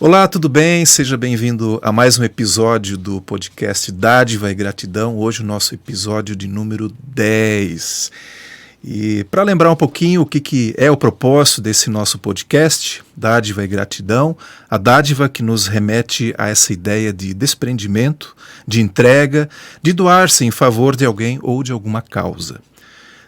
Olá, tudo bem? Seja bem-vindo a mais um episódio do podcast Dádiva e Gratidão. Hoje o nosso episódio de número 10. E para lembrar um pouquinho o que é o propósito desse nosso podcast, Dádiva e Gratidão, a dádiva que nos remete a essa ideia de desprendimento, de entrega, de doar-se em favor de alguém ou de alguma causa.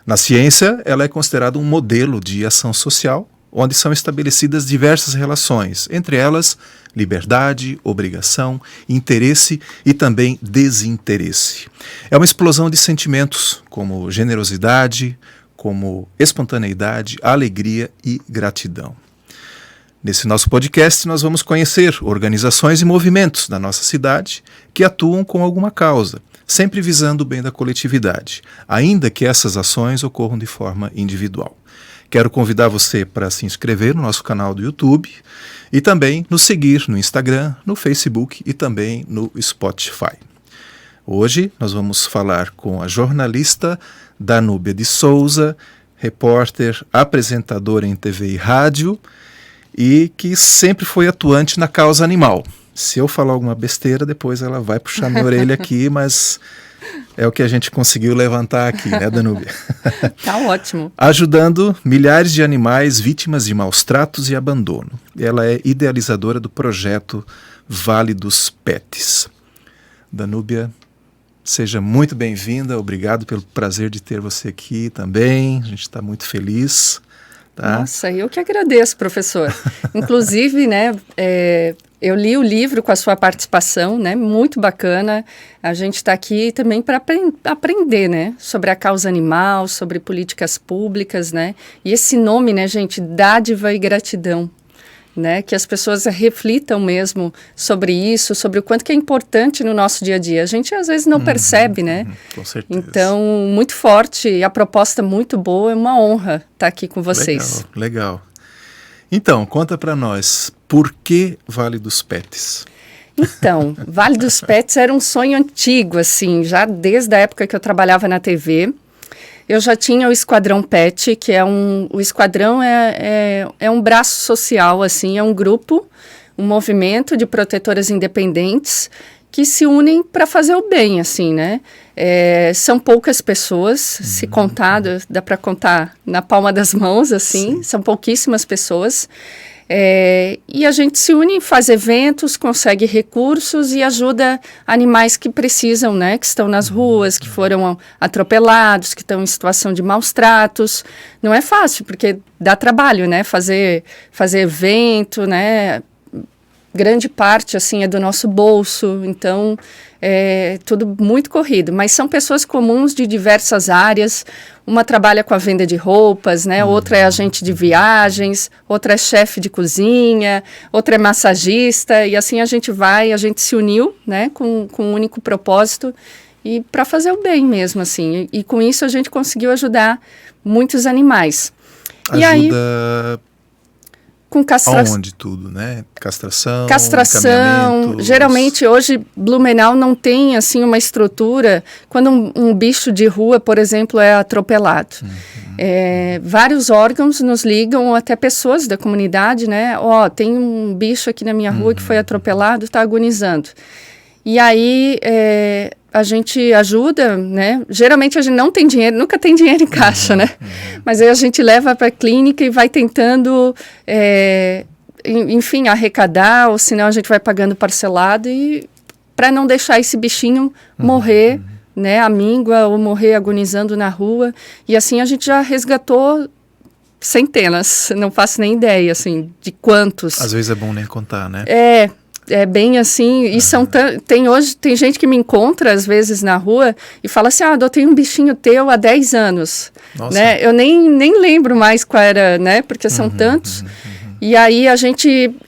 Na ciência, ela é considerada um modelo de ação social, onde são estabelecidas diversas relações, entre elas liberdade, obrigação, interesse e também desinteresse. É uma explosão de sentimentos como generosidade, como espontaneidade, alegria e gratidão. Nesse nosso podcast nós vamos conhecer organizações e movimentos da nossa cidade que atuam com alguma causa, sempre visando o bem da coletividade, ainda que essas ações ocorram de forma individual. Quero convidar você para se inscrever no nosso canal do YouTube e também nos seguir no Instagram, no Facebook e também no Spotify. Hoje nós vamos falar com a jornalista Danúbia de Souza, repórter, apresentadora em TV e rádio e que sempre foi atuante na causa animal. Se eu falar alguma besteira, depois ela vai puxar minha orelha aqui, mas é o que a gente conseguiu levantar aqui, né, Danúbia? Tá ótimo. Ajudando milhares de animais vítimas de maus tratos e abandono. Ela é idealizadora do projeto Vale dos Pets. Danúbia, seja muito bem-vinda. Obrigado pelo prazer de ter você aqui também. A gente está muito feliz. Tá? Nossa, eu que agradeço, professor. Inclusive, né, eu li o livro com a sua participação, né, muito bacana. A gente está aqui também para aprender, né, sobre a causa animal, sobre políticas públicas, né, e esse nome, né, gente, dádiva e gratidão, né, que as pessoas reflitam mesmo sobre isso, sobre o quanto que é importante no nosso dia a dia. A gente às vezes não percebe, né? Com certeza. Então, muito forte, a proposta muito boa, é uma honra estar aqui com vocês. Legal. Então, conta para nós, por que Vale dos Pets? Então, Vale dos Pets era um sonho antigo, assim, já desde a época que eu trabalhava na TV. Eu já tinha o Esquadrão Pet, que o Esquadrão é um braço social, assim, é um grupo, um movimento de protetoras independentes que se unem para fazer o bem, assim, né? São poucas pessoas, se contar, dá para contar na palma das mãos, assim, sim. São pouquíssimas pessoas. E a gente se une, faz eventos, consegue recursos e ajuda animais que precisam, né, que estão nas ruas, que foram atropelados, que estão em situação de maus tratos. Não é fácil, porque dá trabalho, né, fazer evento, né, grande parte, assim, é do nosso bolso, então é tudo muito corrido, mas são pessoas comuns de diversas áreas. Uma trabalha com a venda de roupas, né? Outra é agente de viagens, outra é chefe de cozinha, outra é massagista, e assim a gente se uniu, né, com um único propósito e para fazer o bem mesmo, assim, e com isso a gente conseguiu ajudar muitos animais. Ajuda... E aí, com castração. Onde tudo, né? Castração, geralmente hoje Blumenau não tem assim uma estrutura, quando um bicho de rua, por exemplo, é atropelado. Vários órgãos nos ligam, ou até pessoas da comunidade, né? Tem um bicho aqui na minha rua que foi atropelado, está agonizando. E aí a gente ajuda, né? Geralmente a gente não tem dinheiro, nunca tem dinheiro em caixa, né? Mas aí a gente leva para a clínica e vai tentando, enfim, arrecadar, ou senão a gente vai pagando parcelado e para não deixar esse bichinho morrer, né? Amíngua ou morrer agonizando na rua. E assim a gente já resgatou centenas, não faço nem ideia, assim, de quantos. Às vezes é bom nem contar, né? É bem assim, e tem gente que me encontra às vezes na rua e fala assim, adotei um bichinho teu há 10 anos, Nossa. Né? Eu nem lembro mais qual era, né, porque são tantos, e aí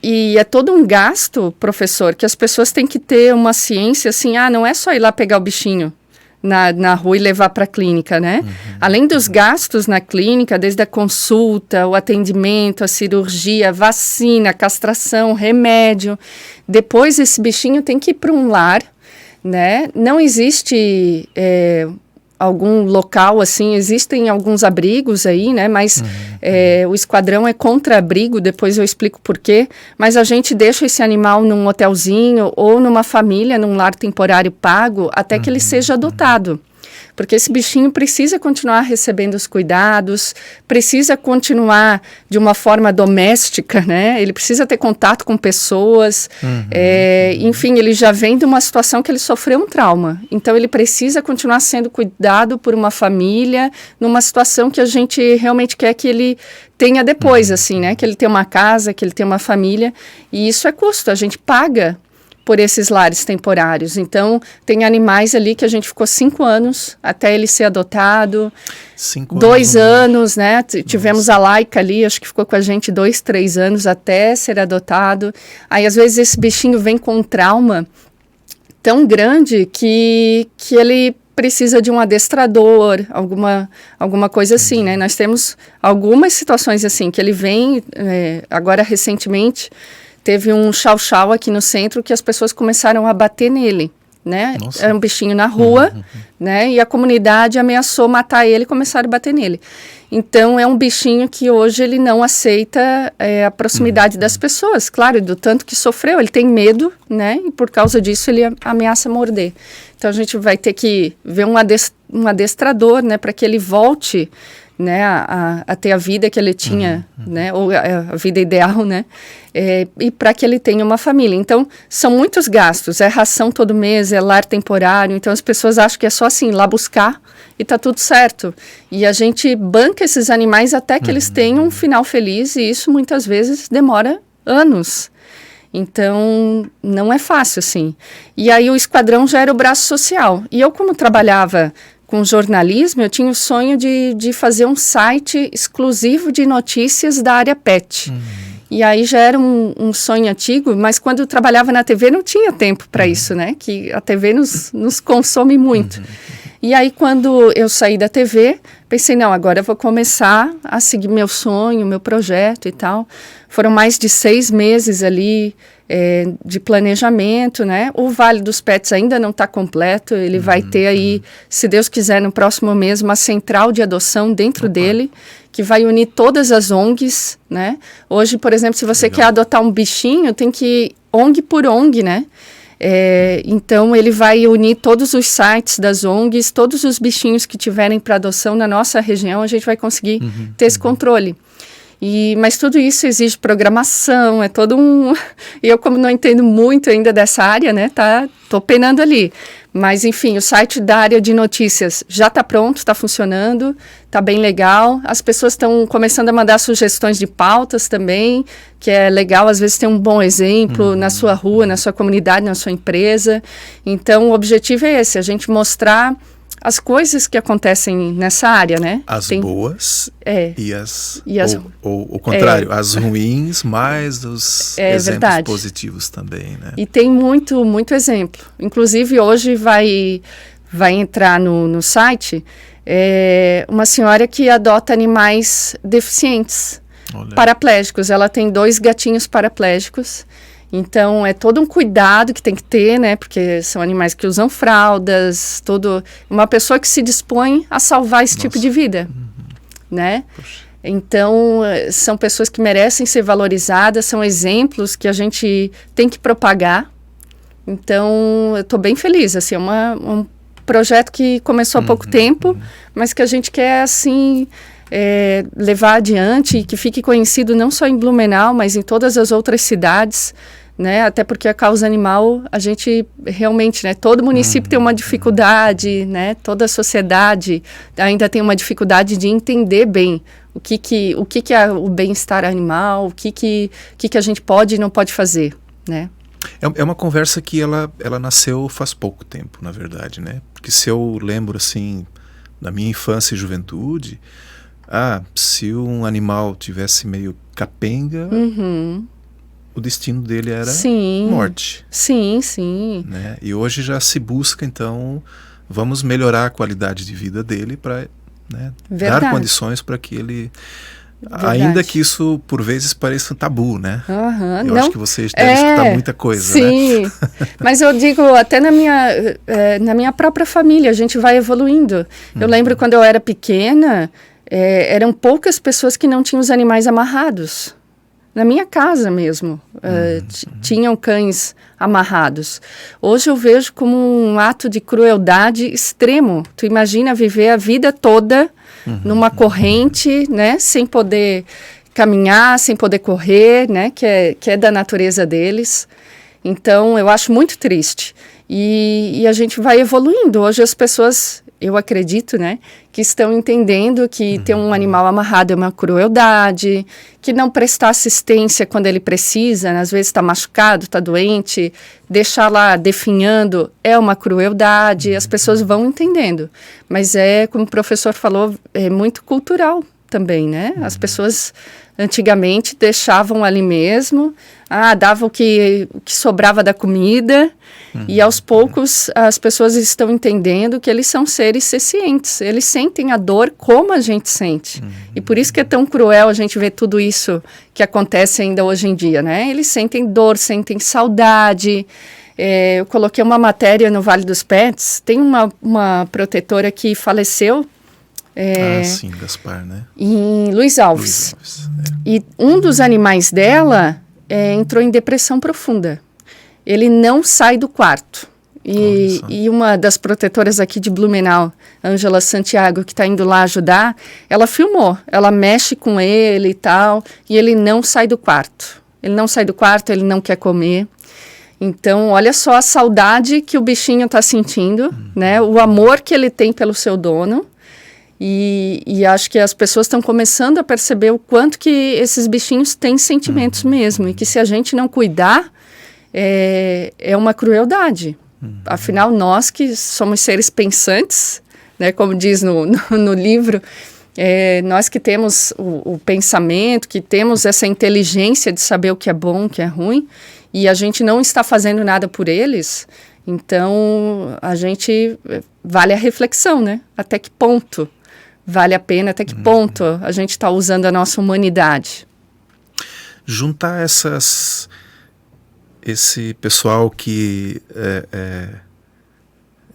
e é todo um gasto, professor, que as pessoas têm que ter uma ciência assim, não é só ir lá pegar o bichinho na rua e levar para a clínica, né? Além dos gastos na clínica, desde a consulta, o atendimento, a cirurgia, a vacina, a castração, remédio. Depois esse bichinho tem que ir para um lar, né? Não existe algum local, assim, existem alguns abrigos aí, né, mas o esquadrão é contra abrigo, depois eu explico por quê, mas a gente deixa esse animal num hotelzinho ou numa família, num lar temporário pago, até que ele seja adotado. Porque esse bichinho precisa continuar recebendo os cuidados, precisa continuar de uma forma doméstica, né? Ele precisa ter contato com pessoas. Enfim, ele já vem de uma situação que ele sofreu um trauma. Então, ele precisa continuar sendo cuidado por uma família, numa situação que a gente realmente quer que ele tenha depois, assim, né? Que ele tenha uma casa, que ele tenha uma família. E isso é custo, a gente paga por esses lares temporários. Então, tem animais ali que a gente ficou 5 anos até ele ser adotado. 2 anos, né? Tivemos a Laika ali, acho que ficou com a gente 2, 3 anos até ser adotado. Aí, às vezes, esse bichinho vem com um trauma tão grande que ele precisa de um adestrador, alguma coisa assim, né? Nós temos algumas situações assim, que ele vem, agora recentemente, teve um chau-chau aqui no centro que as pessoas começaram a bater nele, né? Nossa. Era um bichinho na rua, né? E a comunidade ameaçou matar ele e começaram a bater nele. Então, é um bichinho que hoje ele não aceita a proximidade das pessoas. Claro, do tanto que sofreu, ele tem medo, né? E por causa disso ele ameaça morder. Então, a gente vai ter que ver um adestrador, né? Para que ele volte, né, a ter a vida que ele tinha, né, ou a vida ideal, né, e para que ele tenha uma família. Então, são muitos gastos, é ração todo mês, é lar temporário, então as pessoas acham que é só assim, ir lá buscar e tá tudo certo. E a gente banca esses animais até que eles tenham um final feliz, e isso muitas vezes demora anos. Então, não é fácil, assim. E aí o esquadrão já era o braço social. E eu, como trabalhava com jornalismo, eu tinha o sonho de fazer um site exclusivo de notícias da área pet. E aí já era um sonho antigo, mas quando eu trabalhava na TV não tinha tempo para isso, né? Que a TV nos consome muito. E aí quando eu saí da TV, pensei, não, agora eu vou começar a seguir meu sonho, meu projeto e tal. Foram mais de 6 meses ali de planejamento, né? O Vale dos Pets ainda não está completo, ele vai ter aí, se Deus quiser, no próximo mês, uma central de adoção dentro dele, que vai unir todas as ONGs, né? Hoje, por exemplo, se você quer adotar um bichinho, tem que ir ONG por ONG, né? Então, ele vai unir todos os sites das ONGs, todos os bichinhos que tiverem para adoção na nossa região, a gente vai conseguir ter esse controle. Mas tudo isso exige programação, é todo E eu, como não entendo muito ainda dessa área, né, tô penando ali. Mas, enfim, o site da área de notícias já está pronto, está funcionando, está bem legal. As pessoas estão começando a mandar sugestões de pautas também, que é legal, às vezes, ter um bom exemplo na sua rua, na sua comunidade, na sua empresa. Então, o objetivo é esse, a gente mostrar as coisas que acontecem nessa área, né? As boas e as ou o contrário, as ruins, mais os exemplos positivos também, né? E tem muito, muito exemplo. Inclusive, hoje vai entrar no site uma senhora que adota animais deficientes, paraplégicos. Ela tem 2 gatinhos paraplégicos. Então, é todo um cuidado que tem que ter, né? Porque são animais que usam fraldas, uma pessoa que se dispõe a salvar esse tipo de vida, né? Poxa. Então, são pessoas que merecem ser valorizadas, são exemplos que a gente tem que propagar. Então, eu estou bem feliz, assim, é um projeto que começou há pouco tempo, mas que a gente quer, assim, levar adiante e que fique conhecido não só em Blumenau, mas em todas as outras cidades, né? Até porque a causa animal, a gente realmente, né? Todo município tem uma dificuldade, né? Toda a sociedade ainda tem uma dificuldade de entender bem o que é o bem-estar animal, o que a gente pode e não pode fazer, né? É uma conversa que ela nasceu faz pouco tempo, na verdade, né? Porque se eu lembro, assim, da minha infância e juventude, se um animal tivesse meio capenga, o destino dele era morte. Sim, sim. Né? E hoje já se busca, então, vamos melhorar a qualidade de vida dele para dar condições para que ele Ainda que isso, por vezes, pareça um tabu, né? Uhum, eu acho que vocês devem escutar muita coisa, sim. né? Mas eu digo, até na minha própria família, a gente vai evoluindo. Eu lembro quando eu era pequena, eram poucas pessoas que não tinham os animais amarrados. Na minha casa mesmo, tinham cães amarrados. Hoje eu vejo como um ato de crueldade extremo. Tu imagina viver a vida toda numa corrente, né, sem poder caminhar, sem poder correr, né, que é da natureza deles. Então, eu acho muito triste. E a gente vai evoluindo. Hoje as pessoas, eu acredito, né, que estão entendendo que ter um animal amarrado é uma crueldade, que não prestar assistência quando ele precisa, né, às vezes está machucado, está doente, deixar lá definhando é uma crueldade, as pessoas vão entendendo. Mas como o professor falou, é muito cultural também, né? As pessoas antigamente deixavam ali mesmo, dava o que sobrava da comida, e aos poucos as pessoas estão entendendo que eles são seres sencientes, eles sentem a dor como a gente sente. E por isso que é tão cruel a gente ver tudo isso que acontece ainda hoje em dia, né? Eles sentem dor, sentem saudade. Eu coloquei uma matéria no Vale dos Pets, tem uma protetora que faleceu, sim, Gaspar, né? em Luiz Alves. E um dos animais dela entrou em depressão profunda. Ele não sai do quarto. E uma das protetoras aqui de Blumenau, Ângela Santiago, que está indo lá ajudar, ela filmou. Ela mexe com ele e tal, e ele não sai do quarto. Ele não sai do quarto, ele não quer comer. Então, olha só a saudade que o bichinho está sentindo, né? O amor que ele tem pelo seu dono. E acho que as pessoas estão começando a perceber o quanto que esses bichinhos têm sentimentos mesmo. E que se a gente não cuidar, é uma crueldade. Afinal, nós que somos seres pensantes, né, como diz no livro, nós que temos o pensamento, que temos essa inteligência de saber o que é bom, o que é ruim, e a gente não está fazendo nada por eles, então a gente vale a reflexão, né? Até que ponto vale a pena, até que ponto a gente está usando a nossa humanidade. Juntar esse pessoal que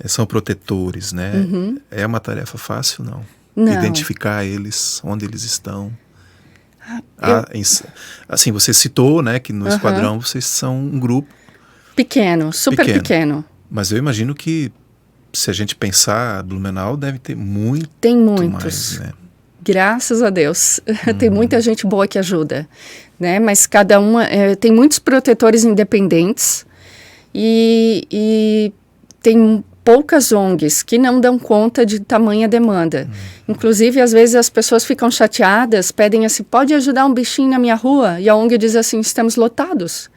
são protetores, né? É uma tarefa fácil, não? Não. Identificar eles, onde eles estão. Assim, você citou, né, que no Esquadrão vocês são um grupo pequeno, super pequeno. Mas eu imagino que, se a gente pensar, Blumenau deve ter Tem muitos. mais, né? Graças a Deus. Tem muita gente boa que ajuda, né? Mas cada uma... tem muitos protetores independentes e tem poucas ONGs que não dão conta de tamanha demanda. Inclusive, às vezes, as pessoas ficam chateadas, pedem assim, pode ajudar um bichinho na minha rua? E a ONG diz assim, estamos lotados.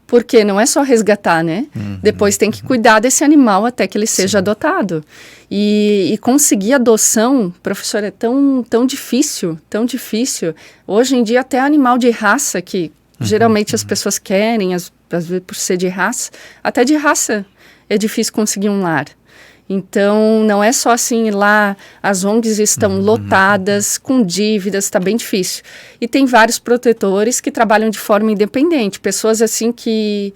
Porque não é só resgatar, né? Depois tem que cuidar desse animal até que ele seja adotado. E conseguir adoção, professor, é tão difícil, tão difícil. Hoje em dia, até animal de raça, que geralmente as pessoas querem, às vezes por ser de raça, até de raça é difícil conseguir um lar. Então, não é só assim, lá as ONGs estão lotadas, com dívidas, está bem difícil. E tem vários protetores que trabalham de forma independente, pessoas assim que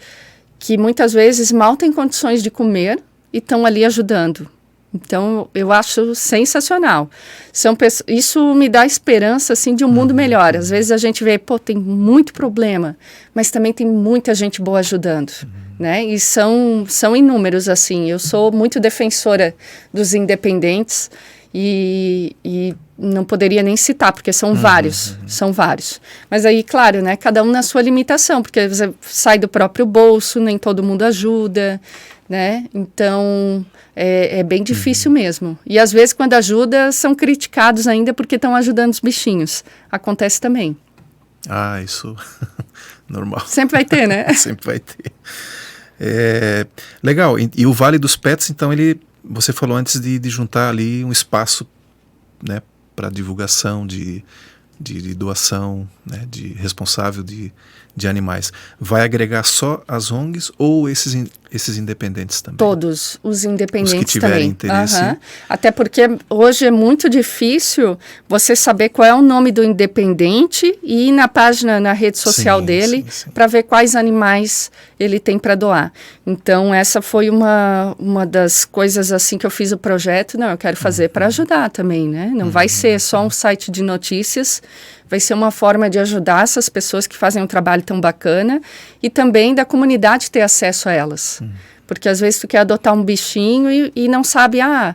muitas vezes mal têm condições de comer e estão ali ajudando. Então, eu acho sensacional. Isso me dá esperança, assim, de um mundo melhor. Às vezes a gente vê, tem muito problema, mas também tem muita gente boa ajudando, né? E são inúmeros, assim. Eu sou muito defensora dos independentes e não poderia nem citar, porque são vários. Mas aí, claro, né? Cada um na sua limitação, porque você sai do próprio bolso, nem todo mundo ajuda, né? Então, é bem difícil mesmo. E às vezes, quando ajuda, são criticados ainda porque estão ajudando os bichinhos. Acontece também. Isso normal. Sempre vai ter, né? Sempre vai ter. Legal. E o Vale dos Pets, então, você falou antes de juntar ali um espaço, né, para divulgação de doação, né, de responsável de animais, vai agregar só as ONGs ou esses independentes também? Todos os independentes os que tiverem também. interesse. Até porque hoje é muito difícil você saber qual é o nome do independente e ir na página, na rede social dele, para ver quais animais ele tem para doar. Então, essa foi uma das coisas assim que eu fiz o projeto. Não, eu quero fazer para ajudar também, né? Não vai ser só um site de notícias, vai ser uma forma de ajudar essas pessoas que fazem um trabalho tão bacana e também da comunidade ter acesso a elas. Porque às vezes tu quer adotar um bichinho e não sabe a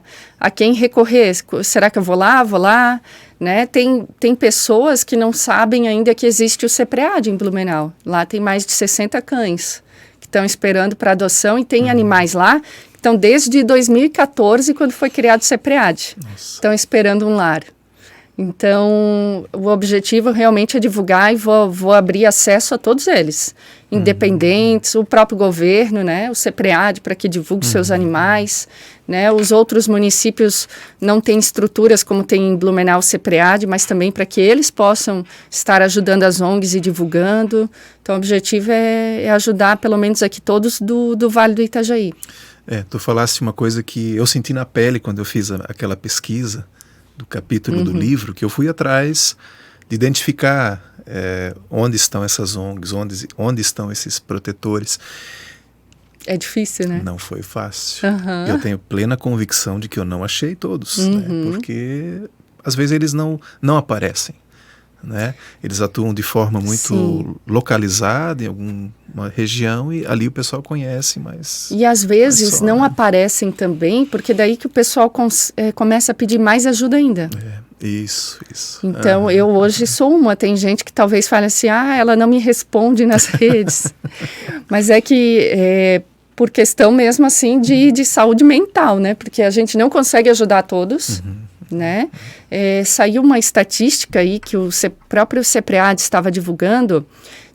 quem recorrer. Será que eu vou lá? Né? Tem pessoas que não sabem ainda que existe o CEPREAD em Blumenau. Lá tem mais de 60 cães que estão esperando para adoção e tem animais lá que estão desde 2014, quando foi criado o CEPREAD. Estão esperando um lar. Então, o objetivo realmente é divulgar e vou abrir acesso a todos eles, independentes, o próprio governo, né, o CEPREAD, para que divulgue seus animais, né, os outros municípios não têm estruturas como tem em Blumenau o CEPREAD, mas também para que eles possam estar ajudando as ONGs e divulgando. Então, o objetivo é ajudar, pelo menos aqui, todos do Vale do Itajaí. Tu falaste uma coisa que eu senti na pele quando eu fiz aquela pesquisa do capítulo do livro, que eu fui atrás de identificar onde estão essas ONGs, onde estão esses protetores. É difícil, né? Não foi fácil. Eu tenho plena convicção de que eu não achei todos, né? Porque às vezes eles não aparecem. Né? Eles atuam de forma muito localizada em alguma região e ali o pessoal conhece, mas... E às vezes não aparecem também, porque daí que o pessoal começa a pedir mais ajuda ainda. Isso. Então, eu hoje sou tem gente que talvez fale assim, ela não me responde nas redes. Mas é que... por questão mesmo assim de saúde mental, né? Porque a gente não consegue ajudar todos, né? Saiu uma estatística aí que o próprio CEPREAD estava divulgando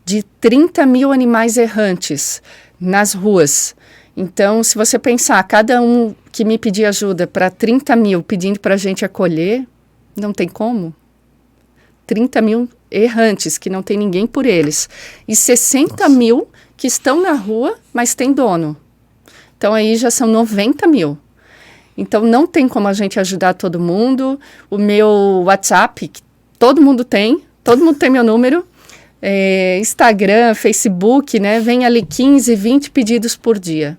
de 30 mil animais errantes nas ruas. Então, se você pensar, cada um que me pedir ajuda para 30 mil pedindo para a gente acolher, não tem como. 30 mil errantes, que não tem ninguém por eles. E 60 mil que estão na rua, mas tem dono. Então, aí já são 90 mil. Então, não tem como a gente ajudar todo mundo. O meu WhatsApp, que todo mundo tem meu número. Instagram, Facebook, né? Vem ali 15, 20 pedidos por dia.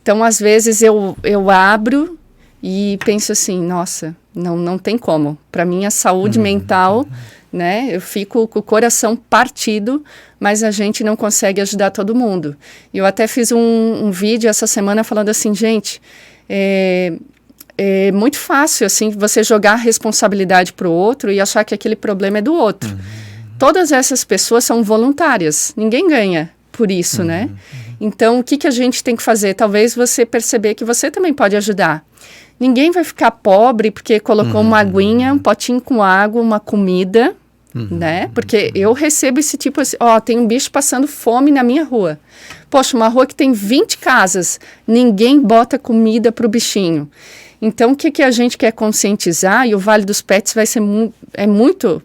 Então, às vezes, eu abro e penso assim, nossa, não tem como. Para mim, a saúde mental, né? Eu fico com o coração partido, mas a gente não consegue ajudar todo mundo. E eu até fiz um vídeo essa semana falando assim, gente... É muito fácil, assim, você jogar a responsabilidade para o outro e achar que aquele problema é do outro. Todas essas pessoas são voluntárias. Ninguém ganha por isso, né? Então, o que a gente tem que fazer? Talvez você perceber que você também pode ajudar. Ninguém vai ficar pobre porque colocou uma aguinha, um potinho com água, uma comida, né? Porque eu recebo esse tipo assim, tem um bicho passando fome na minha rua. Poxa, uma rua que tem 20 casas, ninguém bota comida para o bichinho. Então, o que a gente quer conscientizar, e o Vale dos Pets vai ser muito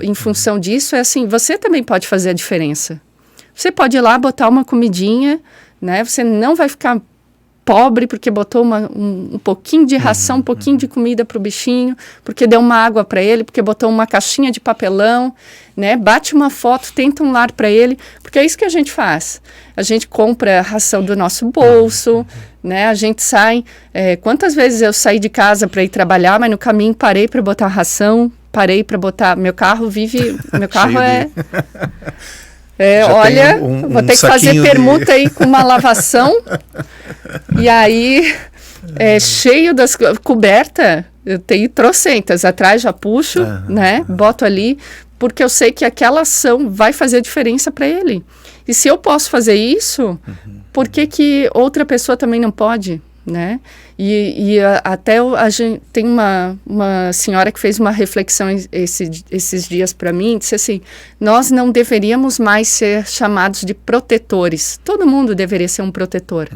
em função disso, é assim, você também pode fazer a diferença. Você pode ir lá botar uma comidinha, né? Você não vai ficar pobre porque botou um pouquinho de ração, um pouquinho de comida para o bichinho, porque deu uma água para ele, porque botou uma caixinha de papelão, né? Bate uma foto, tenta um lar para ele, porque é isso que a gente faz. A gente compra a ração do nosso bolso, né? A gente sai... quantas vezes eu saí de casa para ir trabalhar, mas no caminho parei para botar ração, parei para botar... Meu carro olha, vou ter que fazer permuta aí com uma lavação. E aí, cheio das cobertas, eu tenho trocentas. Atrás já puxo, né? Boto ali, porque eu sei que aquela ação vai fazer diferença para ele. E se eu posso fazer isso, por que outra pessoa também não pode? Né? Até a gente tem uma senhora que fez uma reflexão esses dias para mim, disse assim, nós não deveríamos mais ser chamados de protetores, todo mundo deveria ser um protetor,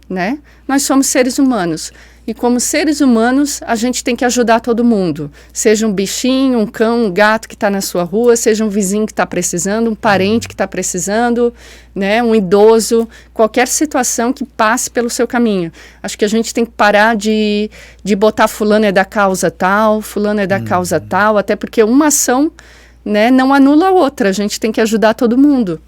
né? Nós somos seres humanos, e como seres humanos, a gente tem que ajudar todo mundo. Seja um bichinho, um cão, um gato que está na sua rua, seja um vizinho que está precisando, um parente que está precisando, né, um idoso, qualquer situação que passe pelo seu caminho. Acho que a gente tem que parar de botar fulano é da causa tal, fulano é da causa tal, até porque uma ação, né, não anula a outra. A gente tem que ajudar todo mundo.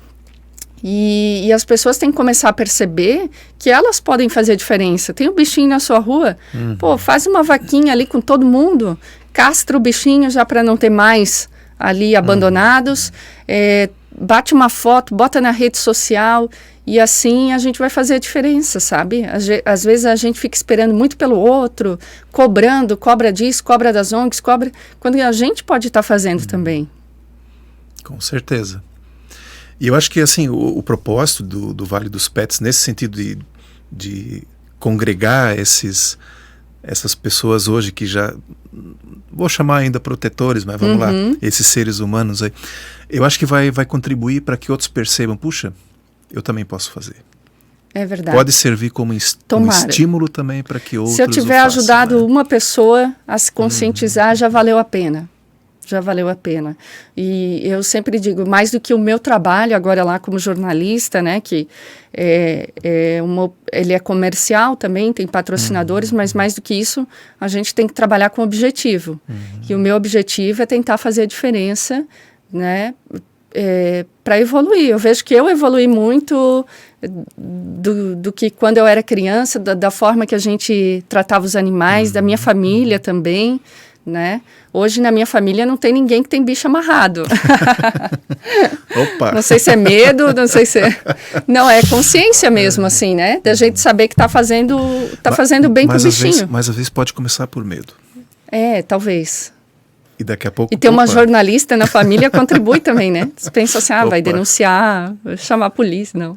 E as pessoas têm que começar a perceber que elas podem fazer diferença. Tem um bichinho na sua rua, pô, faz uma vaquinha ali com todo mundo, castra o bichinho já para não ter mais ali abandonados, bate uma foto, bota na rede social e assim a gente vai fazer a diferença, sabe? Às vezes a gente fica esperando muito pelo outro, cobrando, cobra disso, cobra das ONGs, cobra... Quando a gente pode estar fazendo também. Com certeza. E eu acho que assim, o propósito do Vale dos Pets, nesse sentido de congregar essas pessoas hoje que já, vou chamar ainda protetores, mas vamos lá, esses seres humanos aí, eu acho que vai contribuir para que outros percebam, puxa, eu também posso fazer. É verdade. Pode servir como um estímulo também para que outros o façam. Se eu tiver ajudado uma pessoa a se conscientizar, já valeu a pena. Já valeu a pena. E eu sempre digo, mais do que o meu trabalho agora lá como jornalista, né, que ele é comercial também, tem patrocinadores, mas mais do que isso, a gente tem que trabalhar com objetivo. E o meu objetivo é tentar fazer a diferença, né, para evoluir. Eu vejo que eu evolui muito do que quando eu era criança, da forma que a gente tratava os animais, da minha família também, né? Hoje na minha família não tem ninguém que tem bicho amarrado. Opa. Não sei se é medo, não sei se é... Não, é consciência mesmo, assim, né? Da gente saber que tá fazendo bem pro bichinho. Mas às vezes pode começar por medo. Talvez. E daqui a pouco... E ter uma jornalista na família contribui também, né? Você pensa assim, vai denunciar, vai chamar a polícia, não.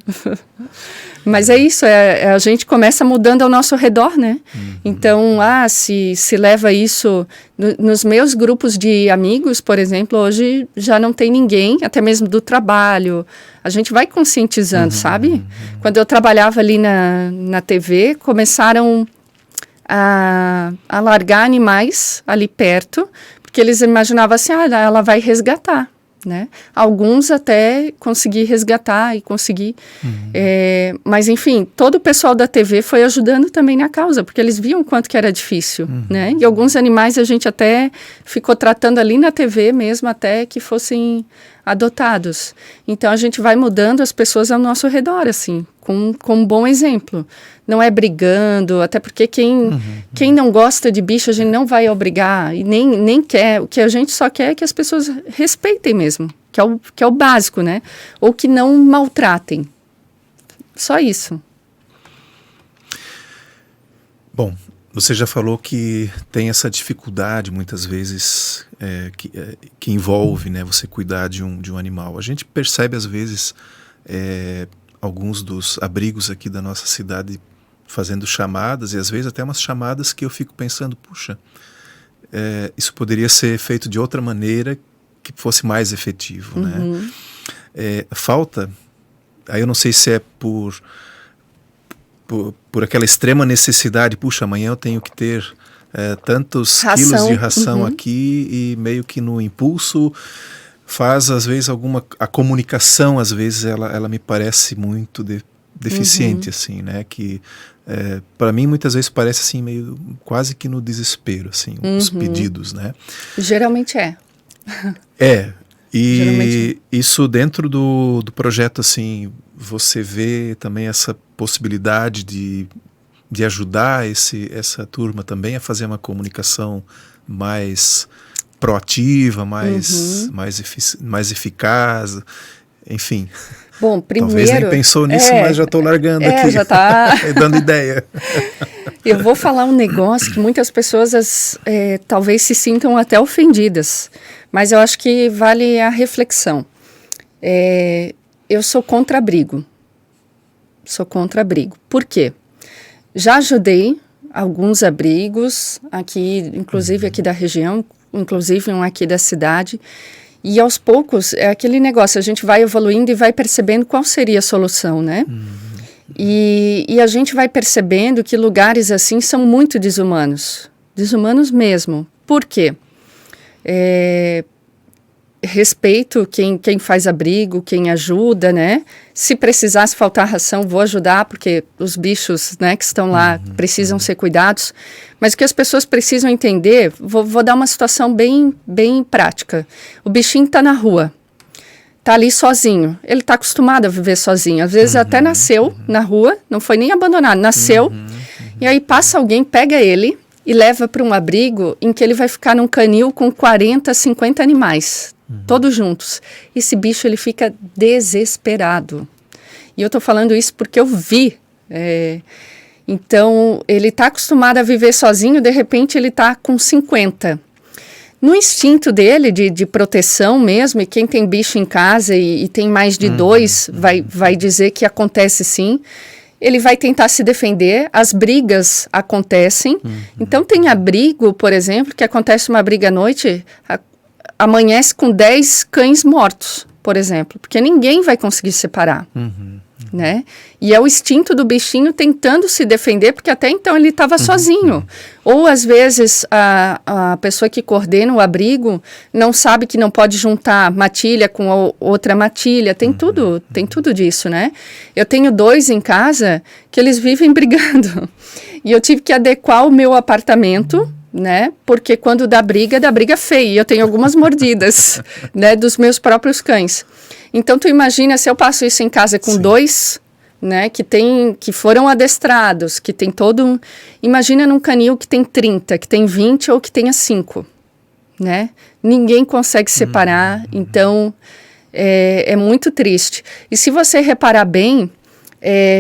Mas é isso, a gente começa mudando ao nosso redor, né? Então, se leva isso... nos meus grupos de amigos, por exemplo, hoje já não tem ninguém, até mesmo do trabalho. A gente vai conscientizando, sabe? Quando eu trabalhava ali na TV, começaram a largar animais ali perto, porque eles imaginavam assim, ela vai resgatar, né? Alguns até consegui resgatar e consegui, mas enfim, todo o pessoal da TV foi ajudando também na causa, porque eles viam quanto que era difícil, né? E alguns animais a gente até ficou tratando ali na TV mesmo, até que fossem adotados. Então a gente vai mudando as pessoas ao nosso redor, assim, com um bom exemplo. Não é brigando, até porque quem não gosta de bicho, a gente não vai obrigar e nem quer. O que a gente só quer é que as pessoas respeitem mesmo, que é o básico, né? Ou que não maltratem. Só isso. Bom, você já falou que tem essa dificuldade, muitas vezes, que envolve, né, você cuidar de um animal. A gente percebe, às vezes, alguns dos abrigos aqui da nossa cidade fazendo chamadas, e às vezes até umas chamadas que eu fico pensando, puxa, isso poderia ser feito de outra maneira que fosse mais efetivo, né? Falta, aí eu não sei se é por aquela extrema necessidade, puxa, amanhã eu tenho que ter tantos quilos de ração aqui, e meio que no impulso faz, às vezes, a comunicação, às vezes, ela me parece muito deficiente, assim, né, que para mim muitas vezes parece assim, meio quase que no desespero, assim, os pedidos, né. Geralmente é. E geralmente. Isso dentro do projeto, assim, você vê também essa possibilidade de ajudar essa turma também a fazer uma comunicação mais proativa, mais eficaz, enfim. Bom, primeiro... Talvez nem pensou nisso, mas já estou largando aqui. Já está... dando ideia. Eu vou falar um negócio que muitas pessoas talvez se sintam até ofendidas, mas eu acho que vale a reflexão. Eu sou contra abrigo. Por quê? Já ajudei alguns abrigos aqui, inclusive aqui da região, inclusive um aqui da cidade, e aos poucos é aquele negócio, a gente vai evoluindo e vai percebendo qual seria a solução, né? E a gente vai percebendo que lugares assim são muito desumanos. Desumanos mesmo. Por quê? Respeito quem faz abrigo, quem ajuda, né? Se precisar, se faltar ração, vou ajudar, porque os bichos, né, que estão lá precisam ser cuidados. Mas o que as pessoas precisam entender, vou dar uma situação bem prática. O bichinho está na rua, está ali sozinho. Ele está acostumado a viver sozinho. Às vezes até nasceu na rua, não foi nem abandonado, nasceu. E aí passa alguém, pega ele e leva para um abrigo em que ele vai ficar num canil com 40, 50 animais. Todos juntos. Esse bicho, ele fica desesperado. E eu tô falando isso porque eu vi. Então, ele tá acostumado a viver sozinho, de repente ele tá com 50. No instinto dele, de proteção mesmo, e quem tem bicho em casa e tem mais de dois, vai dizer que acontece sim. Ele vai tentar se defender, as brigas acontecem. Então, tem abrigo, por exemplo, que acontece uma briga à noite... amanhece com 10 cães mortos, por exemplo, porque ninguém vai conseguir separar, né? E é o instinto do bichinho tentando se defender, porque até então ele estava sozinho. Ou, às vezes, a pessoa que coordena o abrigo não sabe que não pode juntar matilha com outra matilha, tem tudo disso, né? Eu tenho 2 em casa que eles vivem brigando, e eu tive que adequar o meu apartamento, né? Porque quando dá briga feia. E eu tenho algumas mordidas, né? Dos meus próprios cães. Então, tu imagina se eu passo isso em casa com 2, né? Que foram adestrados, que tem todo Imagina num canil que tem 30, que tem 20 ou que tenha 5, né? Ninguém consegue separar. Então, é muito triste. E se você reparar bem,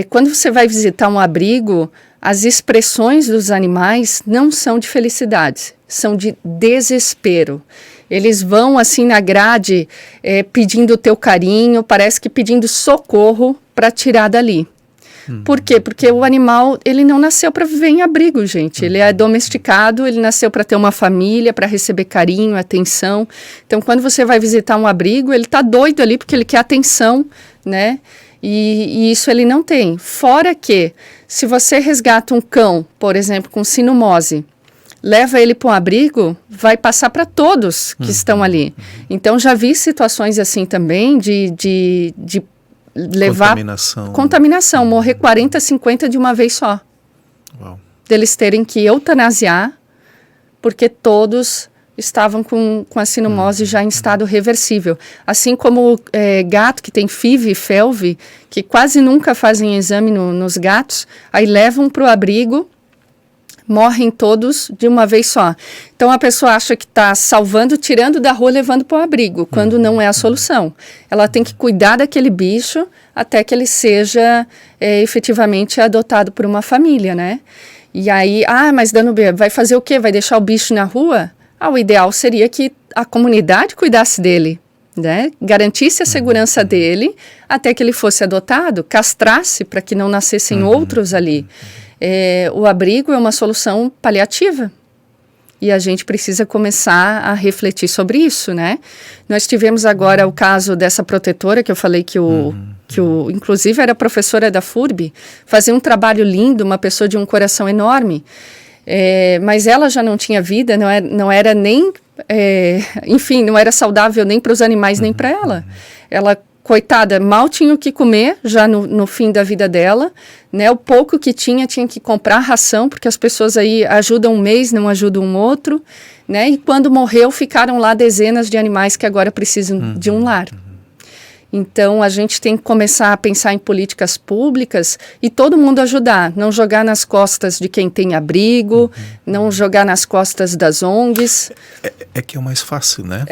quando você vai visitar um abrigo... As expressões dos animais não são de felicidade, são de desespero. Eles vão assim na grade pedindo o teu carinho, parece que pedindo socorro para tirar dali. Por quê? Porque o animal, ele não nasceu para viver em abrigo, gente. Ele é domesticado, ele nasceu para ter uma família, para receber carinho, atenção. Então, quando você vai visitar um abrigo, ele está doido ali porque ele quer atenção, né? E isso ele não tem. Fora que, se você resgata um cão, por exemplo, com sinomose, leva ele para um abrigo, vai passar para todos que estão ali. Então, já vi situações assim também de levar... Contaminação. Morrer 40, 50 de uma vez só. Uau. Deles terem que eutanasiar, porque todos... estavam com a sinomose já em estado reversível. Assim como gato que tem FIV e FeLV, que quase nunca fazem exame nos gatos, aí levam para o abrigo, morrem todos de uma vez só. Então a pessoa acha que está salvando, tirando da rua, levando para o abrigo, quando não é a solução. Ela tem que cuidar daquele bicho até que ele seja efetivamente adotado por uma família, né? E aí, mas vai fazer o quê? Vai deixar o bicho na rua? O ideal seria que a comunidade cuidasse dele, né? Garantisse a segurança dele até que ele fosse adotado, castrasse para que não nascessem outros ali. O abrigo é uma solução paliativa e a gente precisa começar a refletir sobre isso, né? Nós tivemos agora o caso dessa protetora que eu falei que inclusive era professora da FURB, fazia um trabalho lindo, uma pessoa de um coração enorme. Mas ela já não tinha vida, não era nem, enfim, não era saudável nem para os animais, nem para ela. Ela, coitada, mal tinha o que comer, já no fim da vida dela, né? O pouco que tinha que comprar ração, porque as pessoas aí ajudam um mês, não ajudam um outro, né? E quando morreu, ficaram lá dezenas de animais que agora precisam de um lar. Então, a gente tem que começar a pensar em políticas públicas e todo mundo ajudar, não jogar nas costas de quem tem abrigo, não jogar nas costas das ONGs. É que é o mais fácil, né?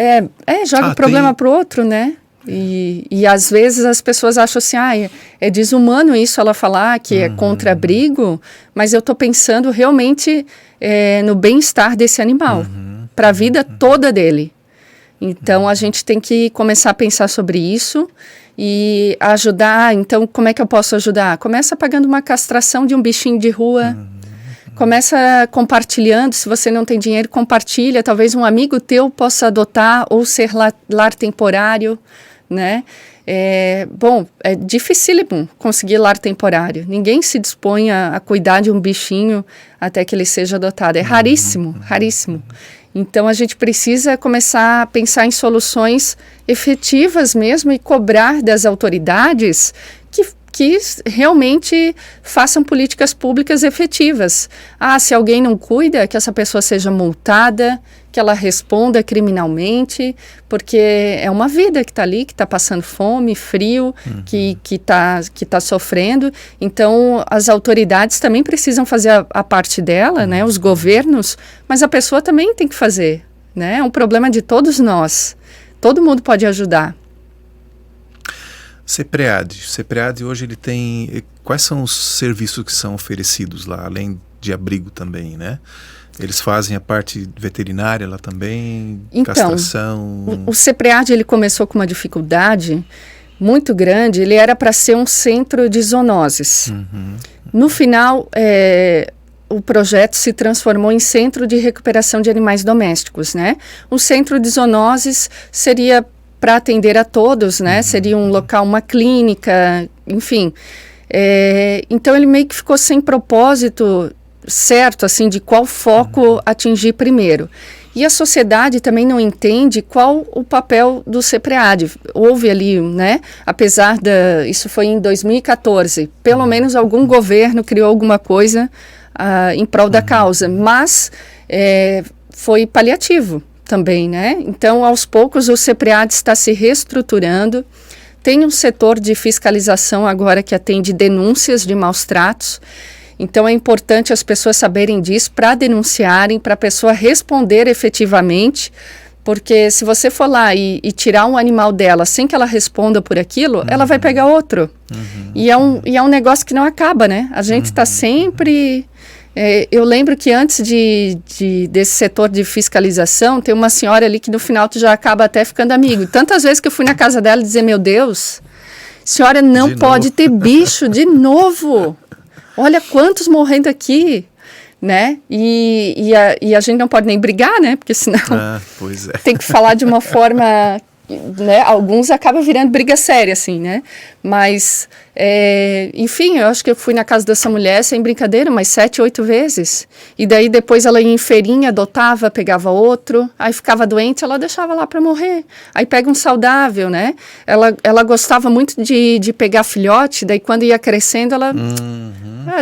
Joga o problema para o outro, né? E às vezes as pessoas acham assim, é desumano isso ela falar que é contra abrigo, mas eu estou pensando realmente no bem-estar desse animal, para a vida toda dele. Então, a gente tem que começar a pensar sobre isso e ajudar. Então, como é que eu posso ajudar? Começa pagando uma castração de um bichinho de rua. Começa compartilhando. Se você não tem dinheiro, compartilha. Talvez um amigo teu possa adotar ou ser lar temporário, né? Bom, é dificílimo conseguir lar temporário. Ninguém se dispõe a cuidar de um bichinho até que ele seja adotado. É raríssimo, raríssimo. Então, a gente precisa começar a pensar em soluções efetivas mesmo e cobrar das autoridades que realmente façam políticas públicas efetivas. Se alguém não cuida, que essa pessoa seja multada, que ela responda criminalmente, porque é uma vida que está ali, que está passando fome, frio, que tá sofrendo. Então, as autoridades também precisam fazer a parte dela, né, os governos, mas a pessoa também tem que fazer, né? É um problema de todos nós. Todo mundo pode ajudar. CEPREAD hoje ele tem... Quais são os serviços que são oferecidos lá, além de abrigo também, né? Eles fazem a parte veterinária lá também, então, castração... O CEPREAD ele começou com uma dificuldade muito grande. Ele era para ser um centro de zoonoses. No final, o projeto se transformou em centro de recuperação de animais domésticos, né? Um centro de zoonoses seria para atender a todos, né? Seria um local, uma clínica, enfim. Então, ele meio que ficou sem propósito certo, assim, de qual foco atingir primeiro. E a sociedade também não entende qual o papel do CEPREAD. Houve ali, né? Apesar isso foi em 2014, pelo menos algum governo criou alguma coisa em prol da causa, mas foi paliativo também, né? Então, aos poucos, o CEPREAD está se reestruturando. Tem um setor de fiscalização agora que atende denúncias de maus tratos. Então, é importante as pessoas saberem disso para denunciarem, para a pessoa responder efetivamente, porque se você for lá e tirar um animal dela sem que ela responda por aquilo, ela vai pegar outro. E é um negócio que não acaba, né? A gente está sempre... eu lembro que antes desse setor de fiscalização, tem uma senhora ali que no final tu já acaba até ficando amigo. Tantas vezes que eu fui na casa dela dizer, meu Deus, senhora não pode ter bicho de novo. Olha quantos morrendo aqui, né? E a gente não pode nem brigar, né? Porque senão pois é. Tem que falar de uma forma... Né? Alguns acabam virando briga séria, assim, né? Mas, enfim, eu acho que eu fui na casa dessa mulher, sem brincadeira, umas 7, 8 vezes. E daí depois ela ia em feirinha, adotava, pegava outro, aí ficava doente, ela deixava lá para morrer. Aí pega um saudável, né? Ela gostava muito de pegar filhote, daí quando ia crescendo, ela...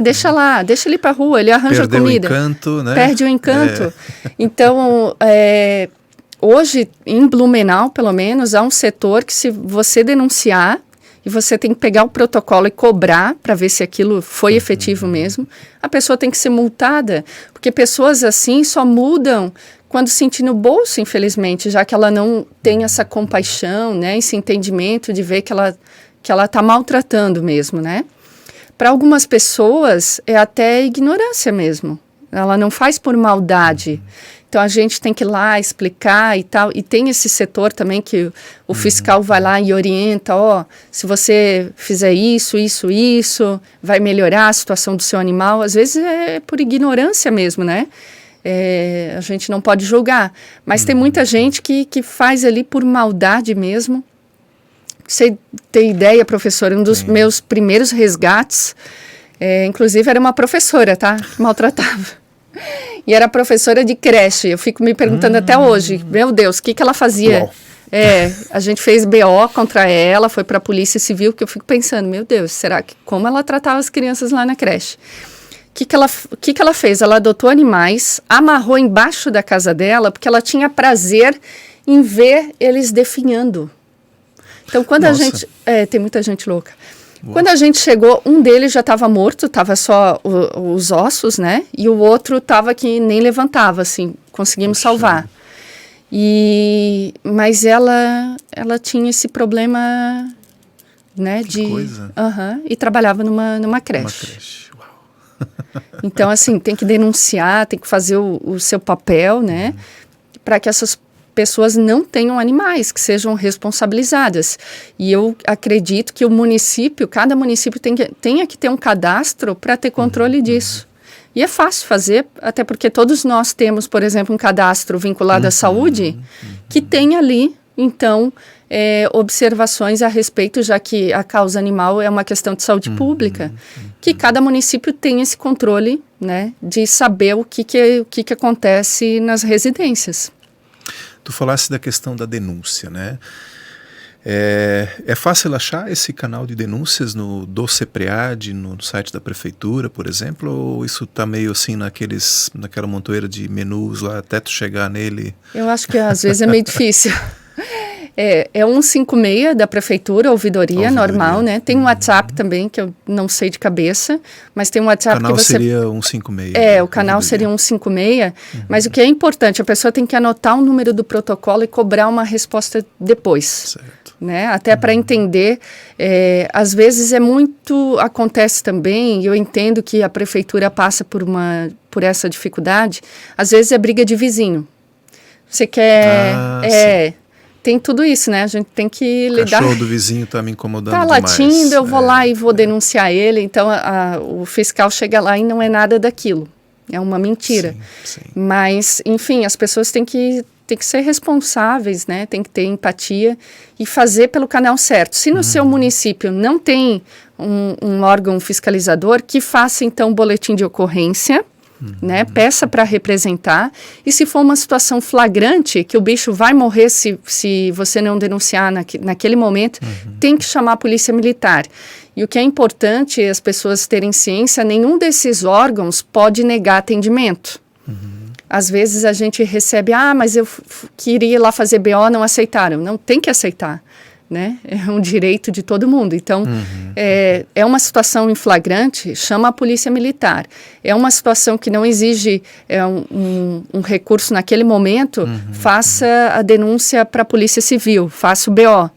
deixa lá, deixa ele pra rua, ele arranja comida. Perdeu o encanto, né? Perde o encanto. Então, hoje, em Blumenau, pelo menos, há um setor que se você denunciar, e você tem que pegar o protocolo e cobrar para ver se aquilo foi efetivo mesmo, a pessoa tem que ser multada, porque pessoas assim só mudam quando sentir no bolso, infelizmente, já que ela não tem essa compaixão, né, esse entendimento de ver que ela está maltratando mesmo, né? Para algumas pessoas é até ignorância mesmo, ela não faz por maldade. Então, a gente tem que ir lá explicar e tal. E tem esse setor também que o fiscal vai lá e orienta, se você fizer isso, vai melhorar a situação do seu animal. Às vezes é por ignorância mesmo, né? A gente não pode julgar. Mas tem muita gente que faz ali por maldade mesmo. Você tem ideia, professor, um dos meus primeiros resgates, inclusive era uma professora, tá? Que maltratava. E era professora de creche. Eu fico me perguntando até hoje, meu Deus, o que ela fazia? A gente fez BO contra ela, foi para a Polícia Civil, que eu fico pensando, meu Deus, como ela tratava as crianças lá na creche? O que ela fez? Ela adotou animais, amarrou embaixo da casa dela, porque ela tinha prazer em ver eles definhando. Então, quando a gente... tem muita gente louca. Quando a gente chegou, um deles já estava morto, estava só os ossos, né? E o outro estava que nem levantava, assim, conseguimos salvar. Mas ela tinha esse problema, né? Que coisa. E trabalhava numa creche. Uau. Então, assim, tem que denunciar, tem que fazer o seu papel, né? Para que essas pessoas não tenham animais, que sejam responsabilizadas. E eu acredito que cada município tenha que ter um cadastro para ter controle disso. E é fácil fazer, até porque todos nós temos, por exemplo, um cadastro vinculado à saúde, que tem ali então, observações a respeito, já que a causa animal é uma questão de saúde pública, que cada município tem esse controle, né, de saber o que acontece nas residências. Tu falaste da questão da denúncia, né? É fácil achar esse canal de denúncias do CEPREAD, no site da prefeitura, por exemplo, ou isso está meio assim naquela montoeira de menus lá, até tu chegar nele? Eu acho que às vezes é meio difícil. É 156 da prefeitura, ouvidoria normal, né? Tem um WhatsApp também, que eu não sei de cabeça, mas tem um WhatsApp que você... O canal seria 156. O canal seria 156, mas o que é importante, a pessoa tem que anotar o número do protocolo e cobrar uma resposta depois. Certo. Né? Até para entender, às vezes acontece também, e eu entendo que a prefeitura passa por essa dificuldade, às vezes é briga de vizinho. Você quer... Tem tudo isso, né? A gente tem que lidar... O cachorro do vizinho está me incomodando demais. Está latindo, eu vou lá e vou denunciar ele. Então, o fiscal chega lá e não é nada daquilo. É uma mentira. Sim. Mas, enfim, as pessoas têm que ser responsáveis, né? Tem que ter empatia e fazer pelo canal certo. Se no seu município não tem um órgão fiscalizador, que faça, então, um boletim de ocorrência, né? Peça para representar, e se for uma situação flagrante, que o bicho vai morrer se você não denunciar naquele momento, tem que chamar a polícia militar. E o que é importante as pessoas terem ciência, nenhum desses órgãos pode negar atendimento. Às vezes a gente recebe, mas eu queria ir lá fazer BO, não aceitaram. Não, tem que aceitar. Né? É um direito de todo mundo. Então, é uma situação em flagrante, chama a polícia militar. É uma situação que não exige um recurso naquele momento, faça a denúncia para a polícia civil, faça o BO.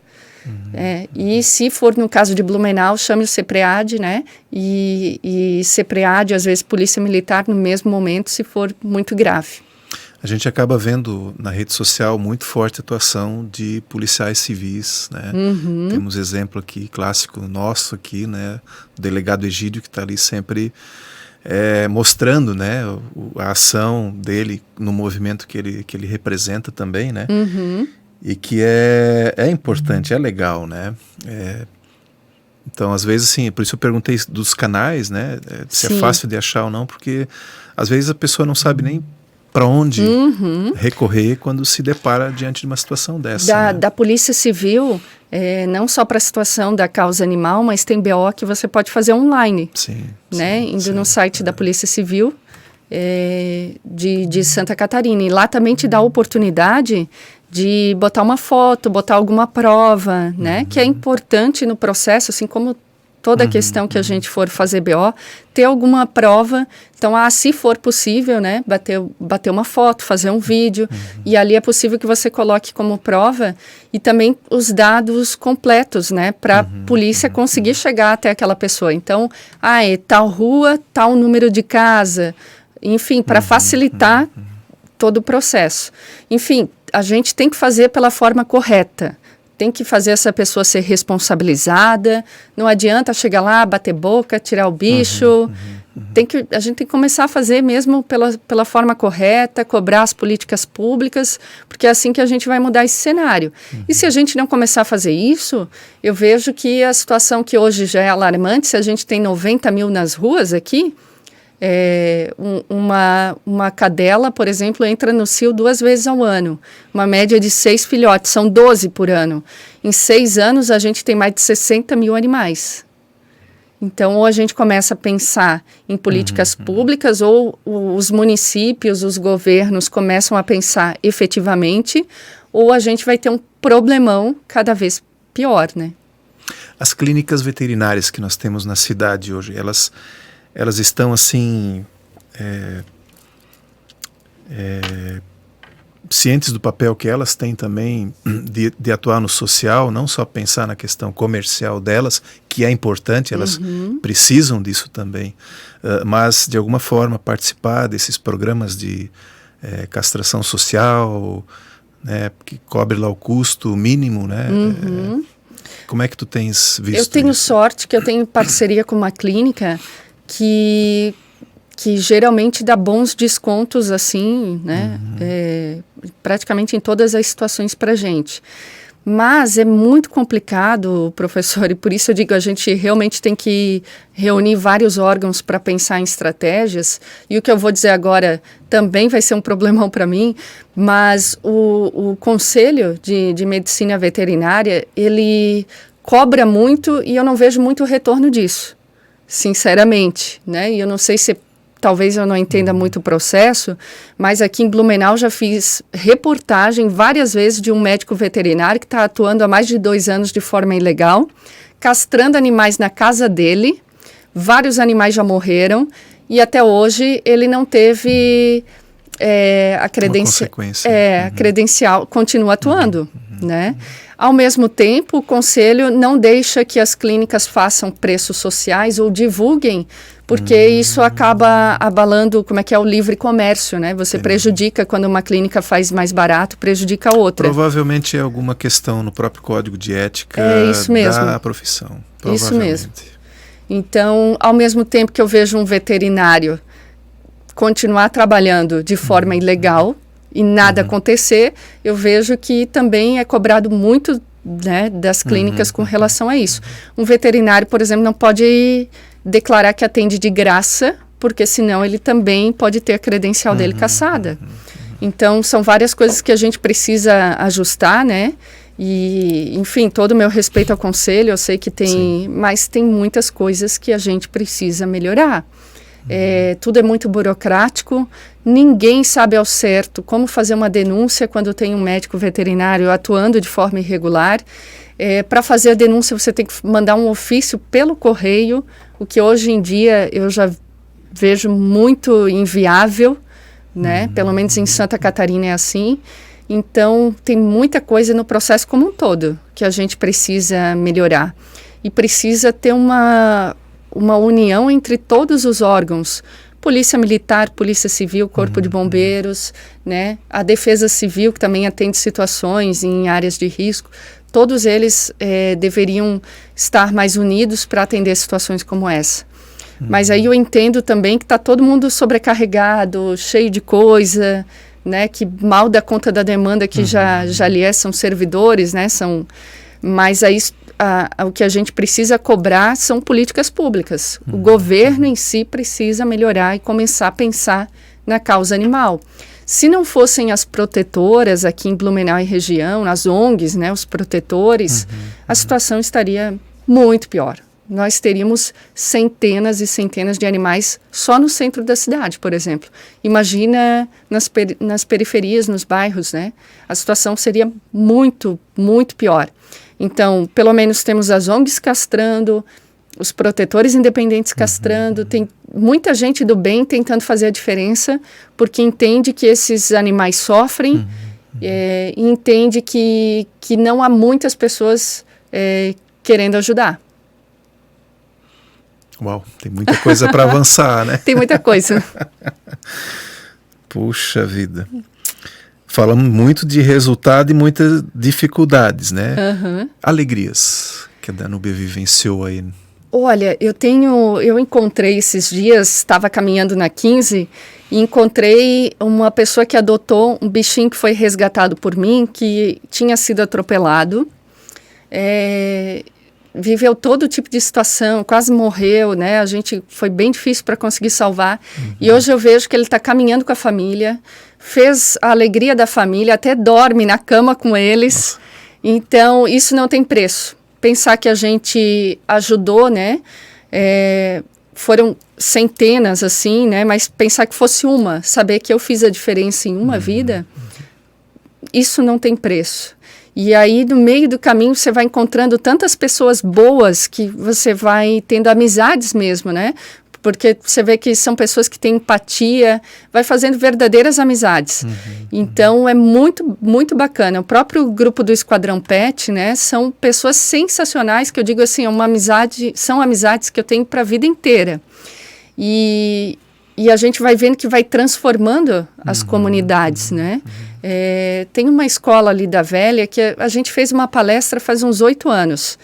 E se for no caso de Blumenau, chame o CEPREAD, né? E CEPREAD, às vezes polícia militar no mesmo momento, se for muito grave. A gente acaba vendo na rede social muito forte a atuação de policiais civis, né? Temos exemplo aqui, clássico nosso aqui, né? O delegado Egídio, que está ali sempre mostrando, né? A ação dele no movimento que ele representa também, né? E que é importante, é legal, né? Então, às vezes, assim, por isso eu perguntei dos canais, né? Se é fácil de achar ou não, porque às vezes a pessoa não sabe nem para onde recorrer quando se depara diante de uma situação dessa. Da Polícia Civil, não só para a situação da causa animal, mas tem BO que você pode fazer online. Né? Indo no site da Polícia Civil de Santa Catarina. E lá também te dá a oportunidade de botar uma foto, botar alguma prova, né? Que é importante no processo, assim como toda questão que a gente for fazer BO, ter alguma prova. Então, se for possível, né, bater uma foto, fazer um vídeo, e ali é possível que você coloque como prova e também os dados completos, né, para a polícia conseguir chegar até aquela pessoa. Então, tal rua, tal número de casa, enfim, para facilitar todo o processo. Enfim, a gente tem que fazer pela forma correta. Tem que fazer essa pessoa ser responsabilizada. Não adianta chegar lá, bater boca, tirar o bicho. A gente tem que começar a fazer mesmo pela forma correta, cobrar as políticas públicas, porque é assim que a gente vai mudar esse cenário. E se a gente não começar a fazer isso, eu vejo que a situação que hoje já é alarmante, se a gente tem 90 mil nas ruas aqui, uma cadela, por exemplo, entra no cio 2 vezes ao ano. Uma média de 6 filhotes, são 12 por ano. Em 6 anos, a gente tem mais de 60 mil animais. Então, ou a gente começa a pensar em políticas públicas, ou os municípios, os governos começam a pensar efetivamente, ou a gente vai ter um problemão cada vez pior, né? As clínicas veterinárias que nós temos na cidade hoje, elas estão assim cientes do papel que elas têm também de atuar no social, não só pensar na questão comercial delas, que é importante, elas precisam disso também, mas de alguma forma participar desses programas de castração social, né, que cobre lá o custo mínimo, né? Como é que tu tens visto Eu tenho isso? sorte que eu tenho parceria com uma clínica que que geralmente dá bons descontos, assim, né? Praticamente em todas as situações para a gente. Mas é muito complicado, professor, e por isso eu digo, a gente realmente tem que reunir vários órgãos para pensar em estratégias. E o que eu vou dizer agora também vai ser um problemão para mim, mas o Conselho de Medicina Veterinária, ele cobra muito e eu não vejo muito retorno disso, sinceramente, né? E eu não sei se talvez eu não entenda muito o processo, mas aqui em Blumenau já fiz reportagem várias vezes de um médico veterinário que está atuando há mais de 2 anos de forma ilegal, castrando animais na casa dele, vários animais já morreram e até hoje ele não teve a credencial, continua atuando, né? Ao mesmo tempo, o Conselho não deixa que as clínicas façam preços sociais ou divulguem, porque isso acaba abalando, o livre comércio, né? Você prejudica quando uma clínica faz mais barato, prejudica a outra. Provavelmente é alguma questão no próprio código de ética da profissão. Isso mesmo. Então, ao mesmo tempo que eu vejo um veterinário continuar trabalhando de forma ilegal, e nada acontecer, eu vejo que também é cobrado muito, né, das clínicas com relação a isso. Um veterinário, por exemplo, não pode declarar que atende de graça, porque senão ele também pode ter a credencial dele cassada. Então, são várias coisas que a gente precisa ajustar, né? E, enfim, todo o meu respeito ao Conselho, eu sei que tem, mas tem muitas coisas que a gente precisa melhorar. Tudo é muito burocrático, ninguém sabe ao certo como fazer uma denúncia quando tem um médico veterinário atuando de forma irregular. Para fazer a denúncia você tem que mandar um ofício pelo correio, o que hoje em dia eu já vejo muito inviável, né? Pelo menos em Santa Catarina é assim. Então tem muita coisa no processo como um todo que a gente precisa melhorar e precisa ter uma união entre todos os órgãos, Polícia Militar, Polícia Civil, Corpo de Bombeiros, né? A Defesa Civil, que também atende situações em áreas de risco, todos eles deveriam estar mais unidos para atender situações como essa. Mas aí eu entendo também que está todo mundo sobrecarregado, cheio de coisa, né? Que mal dá conta da demanda que já são servidores, né? Mas aí o que a gente precisa cobrar são políticas públicas. O governo em si precisa melhorar e começar a pensar na causa animal. Se não fossem as protetoras aqui em Blumenau e região, as ONGs, né, os protetores, a situação estaria muito pior. Nós teríamos centenas e centenas de animais só no centro da cidade, por exemplo. Imagina nas periferias, nos bairros, né? A situação seria muito, muito pior. Então, pelo menos temos as ONGs castrando, os protetores independentes castrando, tem muita gente do bem tentando fazer a diferença, porque entende que esses animais sofrem e entende que não há muitas pessoas querendo ajudar. Uau, tem muita coisa para avançar, né? Tem muita coisa. Puxa vida. Falamos muito de resultado e muitas dificuldades, né? Alegrias que a Danúbia vivenciou aí. Olha, eu encontrei esses dias, estava caminhando na 15 e encontrei uma pessoa que adotou um bichinho que foi resgatado por mim, que tinha sido atropelado. Viveu todo tipo de situação, quase morreu, né? Foi bem difícil para conseguir salvar. E hoje eu vejo que ele está caminhando com a família, fez a alegria da família, até dorme na cama com eles. Nossa. Então, isso não tem preço. Pensar que a gente ajudou, né? Foram centenas, assim, né? Mas pensar que fosse saber que eu fiz a diferença em uma vida, isso não tem preço. E aí, no meio do caminho, você vai encontrando tantas pessoas boas que você vai tendo amizades mesmo, né? Porque você vê que são pessoas que têm empatia, vai fazendo verdadeiras amizades. Então, é muito, muito bacana. O próprio grupo do Esquadrão Pet, né? São pessoas sensacionais, que eu digo assim, são amizades que eu tenho para a vida inteira. E a gente vai vendo que vai transformando as comunidades, né? Tem uma escola ali da Velha que a gente fez uma palestra faz uns 8 anos.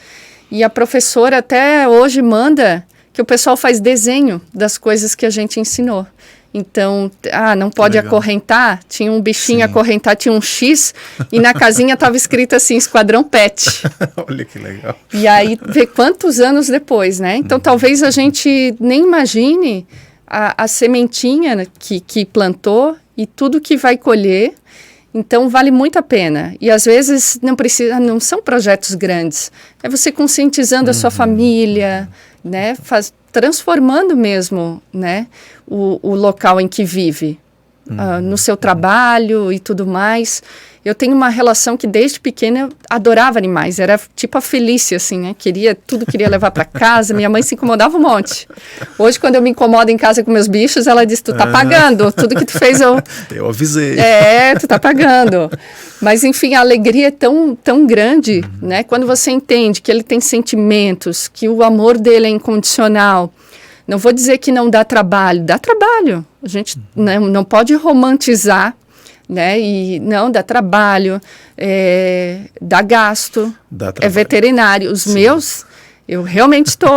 E a professora até hoje manda que o pessoal faz desenho das coisas que a gente ensinou. Então, não pode acorrentar, tinha um bichinho acorrentar, tinha um X, e na casinha estava escrito assim, Esquadrão Pet. Olha que legal. E aí, vê quantos anos depois, né? Então, talvez a gente nem imagine a sementinha que plantou e tudo que vai colher. Então, vale muito a pena. E, às vezes, não são projetos grandes. É você conscientizando a sua família, né? Transformando mesmo, né? O local em que vive. No seu trabalho e tudo mais. Eu tenho uma relação que, desde pequena, eu adorava animais. Era tipo a Felícia, assim, né? Tudo queria levar para casa. Minha mãe se incomodava um monte. Hoje, quando eu me incomodo em casa com meus bichos, ela diz, tu tá pagando. Tudo que tu fez, eu avisei. Tu tá pagando. Mas, enfim, a alegria é tão, tão grande, né? Quando você entende que ele tem sentimentos, que o amor dele é incondicional. Não vou dizer que não dá trabalho. Dá trabalho. A gente não pode romantizar, né? E não, dá trabalho, dá gasto, é veterinário. Os meus, eu realmente estou...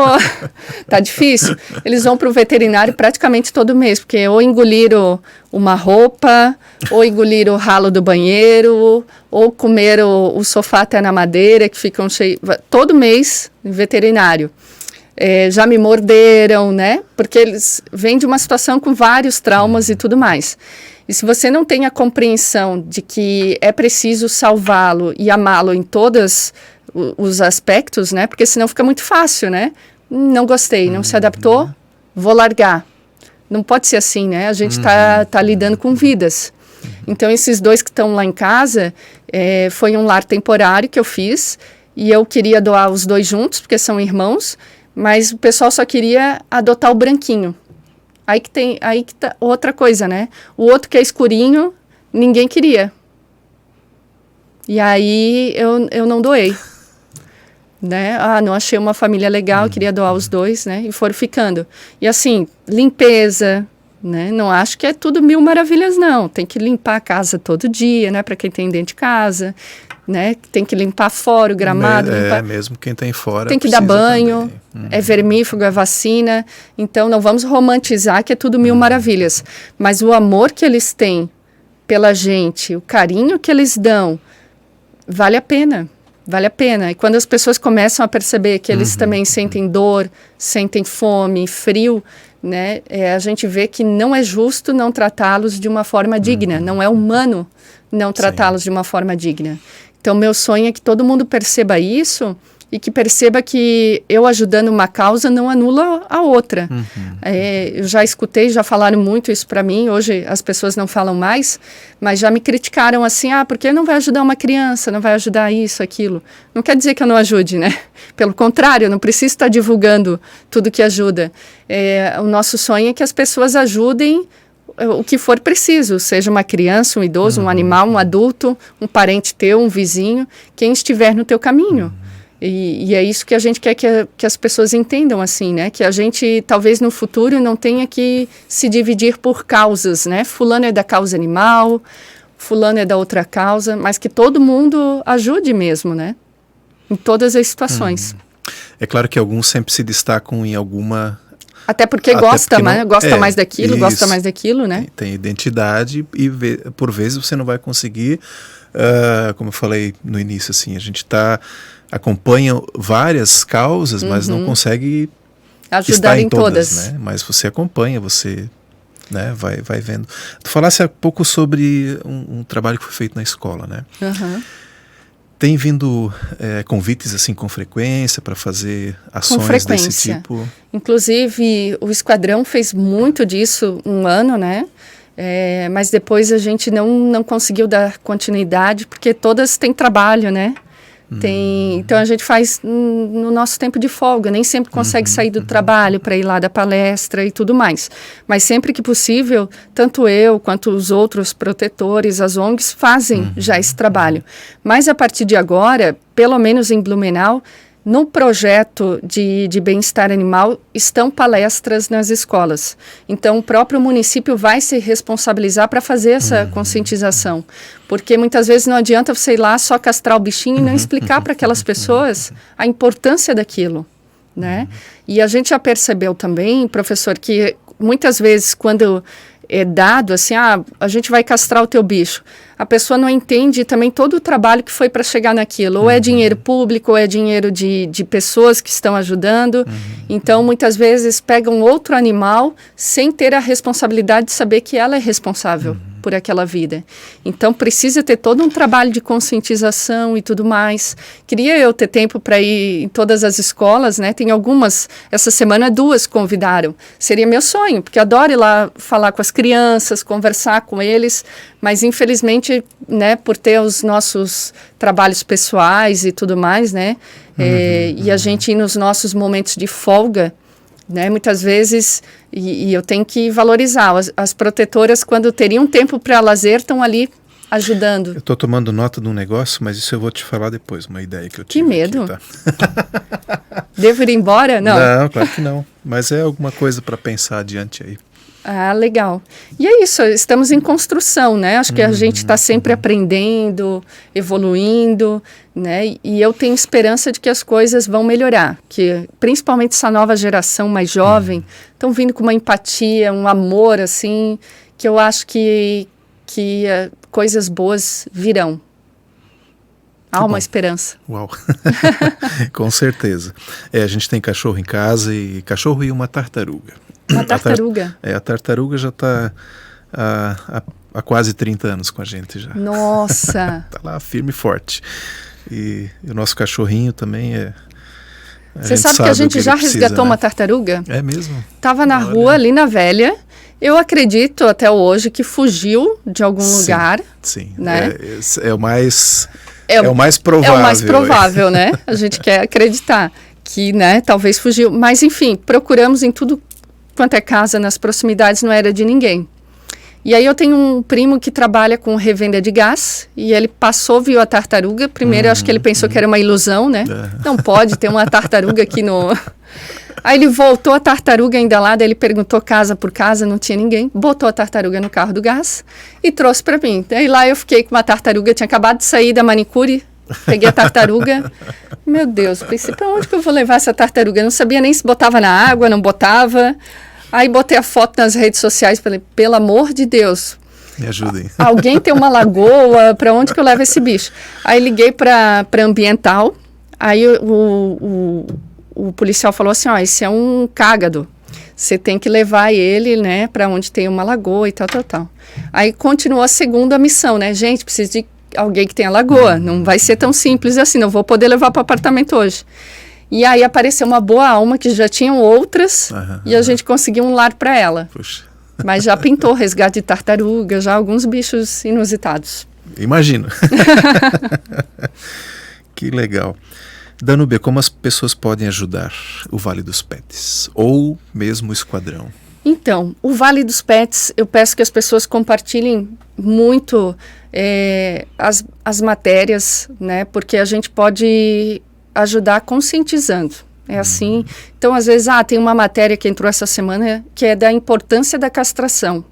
tá difícil. Eles vão para o veterinário praticamente todo mês, porque ou engoliram uma roupa, ou engoliram o ralo do banheiro, ou comeram o sofá até na madeira, que ficam cheios... Todo mês, veterinário. Já me morderam, né? Porque eles vêm de uma situação com vários traumas e tudo mais. E se você não tem a compreensão de que é preciso salvá-lo e amá-lo em todos os aspectos, né? Porque senão fica muito fácil, né? Não gostei, não se adaptou, vou largar. Não pode ser assim, né? A gente tá lidando com vidas. Então, esses dois que estão lá em casa, foi um lar temporário que eu fiz, e eu queria doar os dois juntos, porque são irmãos, mas o pessoal só queria adotar o branquinho. Aí que tá outra coisa, né? O outro que é escurinho, ninguém queria. E aí eu não doei. Né? Não achei uma família legal, queria doar os dois, né? E foram ficando. E assim, limpeza, né? Não acho que é tudo mil maravilhas, não. Tem que limpar a casa todo dia, né? Para quem tem dentro de casa, né? Tem que limpar fora o gramado. Mesmo quem tem fora. Tem que dar banho, é vermífugo, é vacina. Então, não vamos romantizar que é tudo mil maravilhas. Mas o amor que eles têm pela gente, o carinho que eles dão, vale a pena. Vale a pena. E quando as pessoas começam a perceber que eles também sentem dor, sentem fome, frio, né? A gente vê que não é justo não tratá-los de uma forma digna. Não é humano não tratá-los de uma forma digna. Então, meu sonho é que todo mundo perceba isso e que perceba que eu ajudando uma causa não anula a outra. Eu já escutei, já falaram muito isso para mim. Hoje as pessoas não falam mais, mas já me criticaram assim, por que não vai ajudar uma criança, não vai ajudar isso, aquilo. Não quer dizer que eu não ajude, né? Pelo contrário, eu não preciso estar divulgando tudo que ajuda. O nosso sonho é que as pessoas ajudem o que for preciso, seja uma criança, um idoso, um animal, um adulto, um parente teu, um vizinho, quem estiver no teu caminho. E é isso que a gente quer que as pessoas entendam, assim, né? Que a gente, talvez no futuro, não tenha que se dividir por causas, né? Fulano é da causa animal, fulano é da outra causa, mas que todo mundo ajude mesmo, né? Em todas as situações. É claro que alguns sempre se destacam em alguma... Até porque gosta mais daquilo, gosta mais daquilo, né? Tem identidade e por vezes você não vai conseguir, como eu falei no início, assim, a gente acompanha várias causas, mas não consegue ajudar em todas, né? Mas você acompanha, você, né, vai vendo. Tu falasse há pouco sobre um trabalho que foi feito na escola, né? Tem vindo convites assim com frequência para fazer ações desse tipo? Inclusive, o Esquadrão fez muito disso um ano, né? Mas depois a gente não conseguiu dar continuidade, porque todas têm trabalho, né? Então a gente faz no nosso tempo de folga, nem sempre consegue sair do trabalho para ir lá dar palestra e tudo mais. Mas sempre que possível, tanto eu quanto os outros protetores, as ONGs, fazem já esse trabalho. Mas a partir de agora, pelo menos em Blumenau, no projeto de bem-estar animal, estão palestras nas escolas. Então, o próprio município vai se responsabilizar para fazer essa conscientização. Porque muitas vezes não adianta você ir lá só castrar o bichinho e não explicar para aquelas pessoas a importância daquilo. né? E a gente já percebeu também, professor, que muitas vezes quando é dado assim, a gente vai castrar o teu bicho, a pessoa não entende também todo o trabalho que foi para chegar naquilo, ou é dinheiro público, ou é dinheiro de pessoas que estão ajudando, então muitas vezes pegam outro animal sem ter a responsabilidade de saber que ela é responsável por aquela vida. Então precisa ter todo um trabalho de conscientização e tudo mais. Queria eu ter tempo para ir em todas as escolas, né? Tem algumas, essa semana 2 convidaram. Seria meu sonho, porque eu adoro ir lá falar com as crianças, conversar com eles, mas infelizmente, né, por ter os nossos trabalhos pessoais e tudo mais, né? E a gente ir nos nossos momentos de folga, né, muitas vezes, e eu tenho que valorizar, as protetoras, quando teriam tempo para lazer, estão ali ajudando. Eu estou tomando nota de um negócio, mas isso eu vou te falar depois, uma ideia que eu tive. Que medo. Aqui, tá? Devo ir embora? Não. Não, claro que não, mas é alguma coisa para pensar adiante aí. Ah, legal. E é isso, estamos em construção, né? Acho que a gente está sempre aprendendo, evoluindo, né? E eu tenho esperança de que as coisas vão melhorar, que principalmente essa nova geração mais jovem estão vindo com uma empatia, um amor, assim, que eu acho que coisas boas virão. Há uma esperança. Uau, com certeza. A gente tem cachorro em casa, e cachorro e uma tartaruga. Uma tartaruga? A tartaruga já está há quase 30 anos com a gente já. Nossa! Está lá firme e forte. E o nosso cachorrinho também é... Você sabe que a gente já resgatou uma tartaruga? É mesmo? Estava na rua, ali na Velha. Eu acredito até hoje que fugiu de algum lugar. Sim, né? É o mais provável. É o mais provável, né? A gente quer acreditar que, né, talvez fugiu. Mas, enfim, procuramos em tudo quanto é casa nas proximidades, não era de ninguém. E aí eu tenho um primo que trabalha com revenda de gás, e ele passou, viu a tartaruga. Primeiro, acho que ele pensou que era uma ilusão, né? Não pode ter uma tartaruga aqui no... Aí ele voltou, a tartaruga ainda lá, daí ele perguntou casa por casa, não tinha ninguém, botou a tartaruga no carro do gás e trouxe para mim. Daí lá eu fiquei com uma tartaruga, tinha acabado de sair da manicure, peguei a tartaruga. Meu Deus, pensei, para onde que eu vou levar essa tartaruga? Eu não sabia nem se botava na água, não botava. Aí botei a foto nas redes sociais, falei, pelo amor de Deus, me ajudem. Alguém tem uma lagoa, para onde que eu levo esse bicho? Aí liguei para ambiental, aí o policial falou assim, esse é um cágado, você tem que levar ele, né, para onde tem uma lagoa e tal. Aí continuou a segunda missão, né, gente, precisa de alguém que tenha lagoa, não vai ser tão simples assim, não vou poder levar para o apartamento hoje. E aí apareceu uma boa alma, que já tinham outras, e a gente conseguiu um lar para ela. Puxa. Mas já pintou resgate de tartaruga, já alguns bichos inusitados. Imagino. Que legal. Danúbia, como as pessoas podem ajudar o Vale dos Pets? Ou mesmo o Esquadrão? Então, o Vale dos Pets, eu peço que as pessoas compartilhem muito as matérias, né? Porque a gente pode ajudar conscientizando. É assim. Então, às vezes, tem uma matéria que entrou essa semana que é da importância da castração.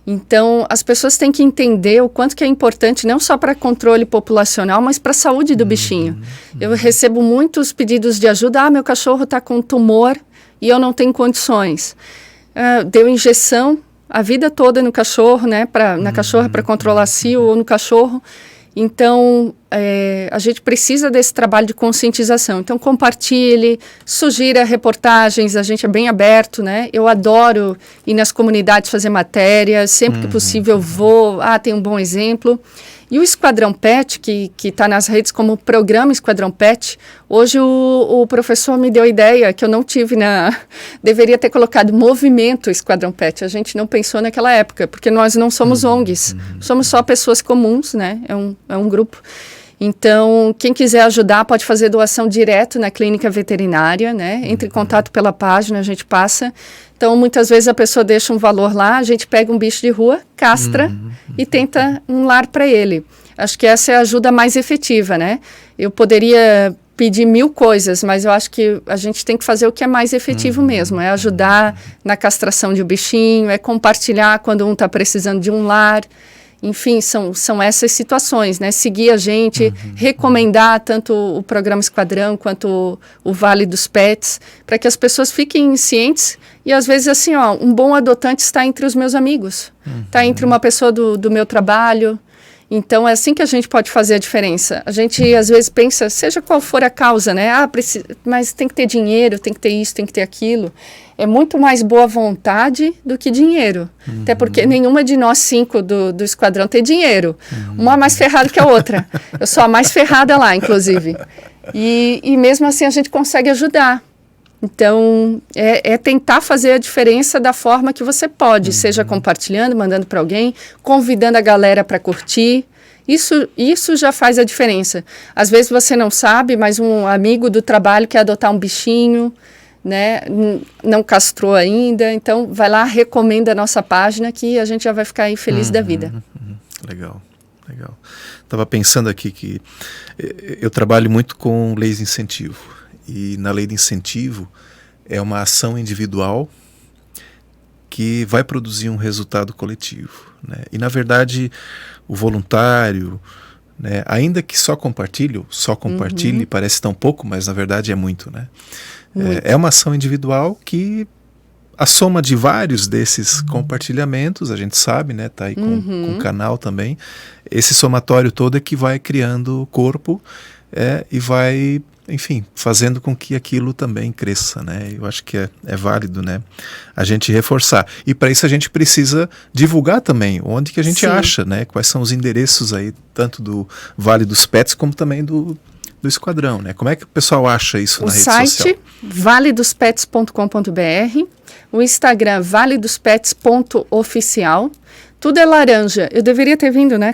Então, as pessoas têm que entender o quanto que é importante, não só para controle populacional, mas para a saúde do bichinho. Eu recebo muitos pedidos de ajuda. Meu cachorro está com tumor e eu não tenho condições. Deu injeção a vida toda no cachorro, né? Na cachorra para controlar cio ou no cachorro. Então, a gente precisa desse trabalho de conscientização. Então, compartilhe, sugira reportagens, a gente é bem aberto, né? Eu adoro ir nas comunidades fazer matérias, sempre que possível eu vou, tem um bom exemplo. E o Esquadrão Pet, que está nas redes como Programa Esquadrão Pet, hoje o professor me deu a ideia que eu não tive deveria ter colocado Movimento Esquadrão Pet. A gente não pensou naquela época, porque nós não somos ONGs, somos só pessoas comuns, né? É um grupo. Então, quem quiser ajudar pode fazer doação direto na clínica veterinária, né? Entre em contato pela página, a gente passa. Então, muitas vezes a pessoa deixa um valor lá, a gente pega um bicho de rua, castra e tenta um lar para ele. Acho que essa é a ajuda mais efetiva, né? Eu poderia pedir 1000 coisas, mas eu acho que a gente tem que fazer o que é mais efetivo mesmo. É ajudar na castração de um bichinho, é compartilhar quando um está precisando de um lar. Enfim, são essas situações, né? Seguir a gente, recomendar tanto o programa Esquadrão quanto o Vale dos Pets, para que as pessoas fiquem cientes. E às vezes, assim, ó, um bom adotante está entre os meus amigos, está entre uma pessoa do meu trabalho. Então, é assim que a gente pode fazer a diferença. A gente, às vezes, pensa, seja qual for a causa, né? Mas tem que ter dinheiro, tem que ter isso, tem que ter aquilo. É muito mais boa vontade do que dinheiro. Até porque nenhuma de nós 5 do Esquadrão tem dinheiro. Uma mais ferrada que a outra. Eu sou a mais ferrada lá, inclusive. E mesmo assim, a gente consegue ajudar. Então, é tentar fazer a diferença da forma que você pode, seja compartilhando, mandando para alguém, convidando a galera para curtir. Isso já faz a diferença. Às vezes você não sabe, mas um amigo do trabalho quer adotar um bichinho, né? Não castrou ainda, então vai lá, recomenda a nossa página que a gente já vai ficar aí feliz da vida. Legal. Estava pensando aqui que eu trabalho muito com leis de incentivo. E na lei de incentivo é uma ação individual que vai produzir um resultado coletivo, né? E na verdade o voluntário, né, ainda que só compartilhe, parece tão pouco, mas na verdade é muito, né? É uma ação individual que a soma de vários desses compartilhamentos, a gente sabe, né? Tá aí com o canal também. Esse somatório todo é que vai criando corpo e vai, enfim, fazendo com que aquilo também cresça, né? Eu acho que é válido, né? A gente reforçar. E para isso a gente precisa divulgar também onde que a gente acha, né? Quais são os endereços aí, tanto do Vale dos Pets como também do Esquadrão, né? Como é que o pessoal acha isso na rede social? O site valedospets.com.br, o Instagram valedospets.oficial. Tudo é laranja. Eu deveria ter vindo, né,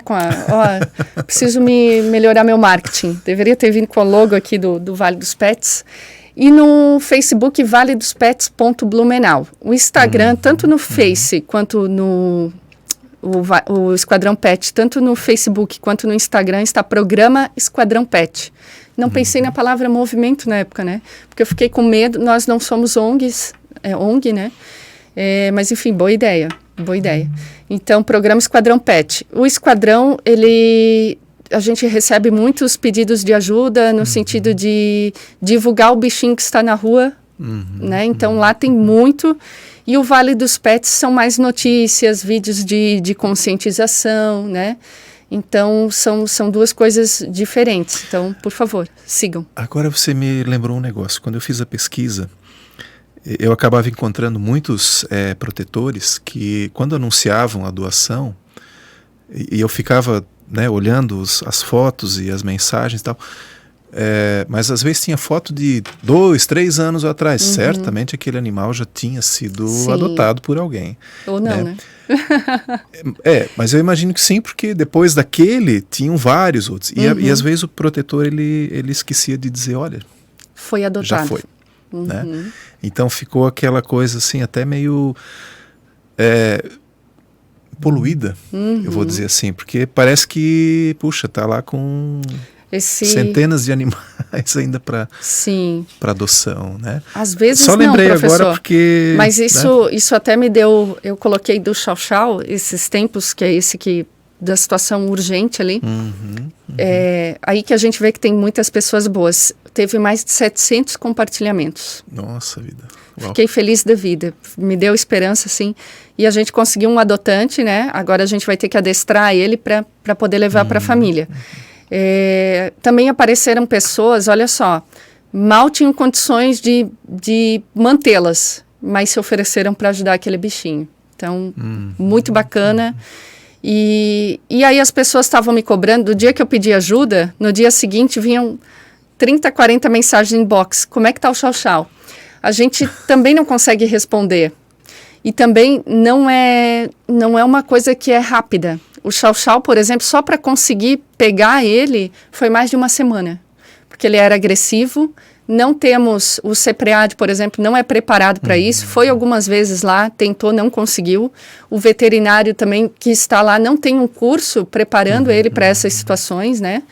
preciso melhorar meu marketing. Deveria ter vindo com o logo aqui do Vale dos Pets. E no Facebook, valedospets.blumenau. O Instagram, tanto no Face quanto no o Esquadrão Pet, tanto no Facebook quanto no Instagram, está Programa Esquadrão Pet. Não pensei na palavra movimento na época, né? Porque eu fiquei com medo. Nós não somos ONGs, ONG, né? Mas, enfim, boa ideia. Então, Programa Esquadrão Pet. O Esquadrão, a gente recebe muitos pedidos de ajuda no sentido de divulgar o bichinho que está na rua, né? Então, lá tem muito. E o Vale dos Pets são mais notícias, vídeos de conscientização, né? Então, são duas coisas diferentes. Então, por favor, sigam. Agora você me lembrou um negócio. Quando eu fiz a pesquisa, eu acabava encontrando muitos protetores que, quando anunciavam a doação, e eu ficava, né, olhando as fotos e as mensagens e tal, mas às vezes tinha foto de 2, 3 anos atrás. Certamente aquele animal já tinha sido adotado por alguém. Ou não, né? Mas eu imagino que sim, porque depois daquele tinham vários outros. E às vezes o protetor ele esquecia de dizer, olha, foi adotado. Já foi. Né? Então ficou aquela coisa assim, até meio poluída, eu vou dizer assim, porque parece que, puxa, tá lá com centenas de animais ainda para adoção, né? Às vezes só lembrei não, professor, agora porque... Mas isso até me deu, eu coloquei do Chow esses tempos, que é esse que da situação urgente ali, aí que a gente vê que tem muitas pessoas boas. Teve mais de 700 compartilhamentos. Nossa vida. Uau. Fiquei feliz da vida, me deu esperança, assim. E a gente conseguiu um adotante, né? Agora a gente vai ter que adestrar ele para poder levar para a família. Também apareceram pessoas, olha só, mal tinham condições de mantê-las, mas se ofereceram para ajudar aquele bichinho. Então, muito bacana. E aí as pessoas estavam me cobrando, do dia que eu pedi ajuda, no dia seguinte vinham 30, 40 mensagens em inbox. Como é que está o Chow? A gente também não consegue responder. E também não é uma coisa que é rápida. O Chow, por exemplo, só para conseguir pegar ele, foi mais de uma semana. Porque ele era agressivo. Não temos, o CEPREAD, por exemplo, não é preparado para isso. Foi algumas vezes lá, tentou, não conseguiu. O veterinário também que está lá não tem um curso preparando ele para essas situações, né?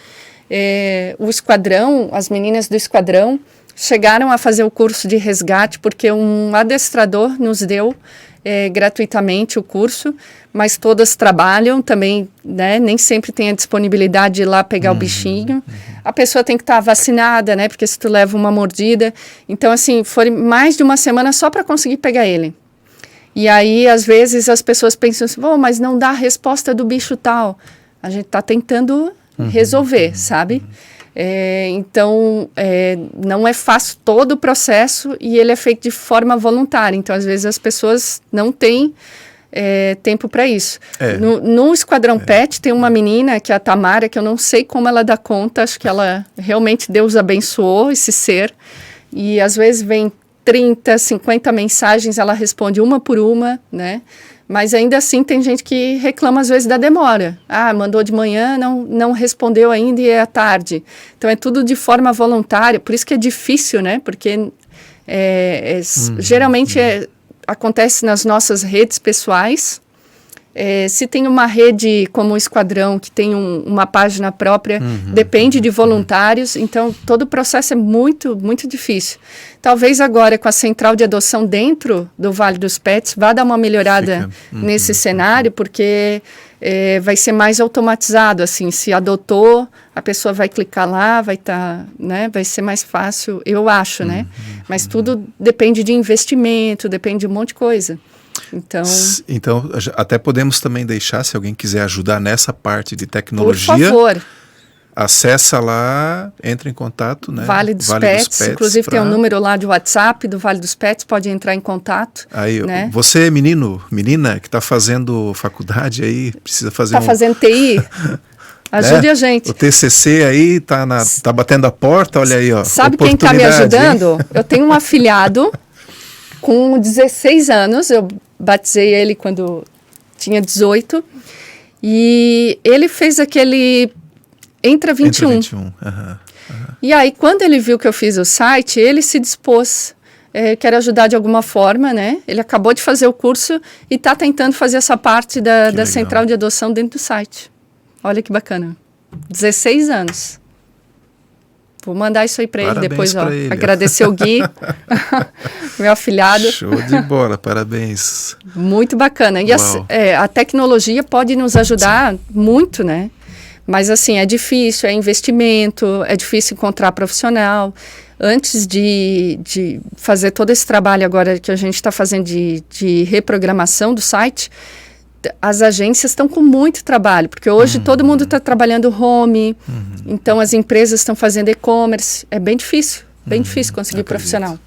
O Esquadrão, as meninas do Esquadrão chegaram a fazer o curso de resgate porque um adestrador nos deu gratuitamente o curso, mas todas trabalham também, né? Nem sempre tem a disponibilidade de ir lá pegar o bichinho. A pessoa tem que estar vacinada, né? Porque se tu leva uma mordida. Então, assim, foi mais de uma semana só para conseguir pegar ele. E aí, às vezes, as pessoas pensam assim, mas não dá a resposta do bicho tal. A gente está tentando resolver, sabe? Então, não é fácil todo o processo e ele é feito de forma voluntária. Então, às vezes, as pessoas não têm tempo para isso. No Esquadrão Pet, tem uma menina, que é a Tamara, que eu não sei como ela dá conta. Acho que ela realmente, Deus abençoou esse ser. E, às vezes, vem 30, 50 mensagens, ela responde uma por uma, né? Mas ainda assim tem gente que reclama às vezes da demora. Mandou de manhã, não respondeu ainda e é à tarde. Então é tudo de forma voluntária, por isso que é difícil, né? Porque geralmente acontece nas nossas redes pessoais. Se tem uma rede como o Esquadrão, que tem uma página própria, depende de voluntários, então todo o processo é muito, muito difícil. Talvez agora com a central de adoção dentro do Vale dos Pets vá dar uma melhorada nesse cenário, porque vai ser mais automatizado, assim, se adotou, a pessoa vai clicar lá, vai estar, né, vai ser mais fácil, eu acho, né? Mas tudo depende de investimento, depende de um monte de coisa. Então, até podemos também deixar, se alguém quiser ajudar nessa parte de tecnologia, por favor, acessa lá, entra em contato, né? Vale dos Pets, inclusive tem um número lá de WhatsApp do Vale dos Pets, pode entrar em contato. Aí, né? Você, menina, que está fazendo faculdade aí, precisa fazer fazendo TI, ajude a gente. O TCC aí tá batendo a porta, olha aí, ó. Sabe quem está me ajudando? Hein? Eu tenho um afilhado com 16 anos, eu batizei ele quando tinha 18, e ele fez aquele Entra 21. E aí, quando ele viu que eu fiz o site, ele se dispôs, quer ajudar de alguma forma, né? Ele acabou de fazer o curso e está tentando fazer essa parte da central de adoção dentro do site. Olha que bacana. 16 anos. Vou mandar isso aí para ele depois, ó. Agradecer o Gui, meu afilhado. Show de bola, parabéns. Muito bacana. E a tecnologia pode nos ajudar muito, né? Mas assim, é difícil, é investimento, é difícil encontrar profissional. Antes de fazer todo esse trabalho agora que a gente está fazendo de reprogramação do site, as agências estão com muito trabalho, porque hoje todo mundo está trabalhando home, então as empresas estão fazendo e-commerce, é bem difícil conseguir profissional.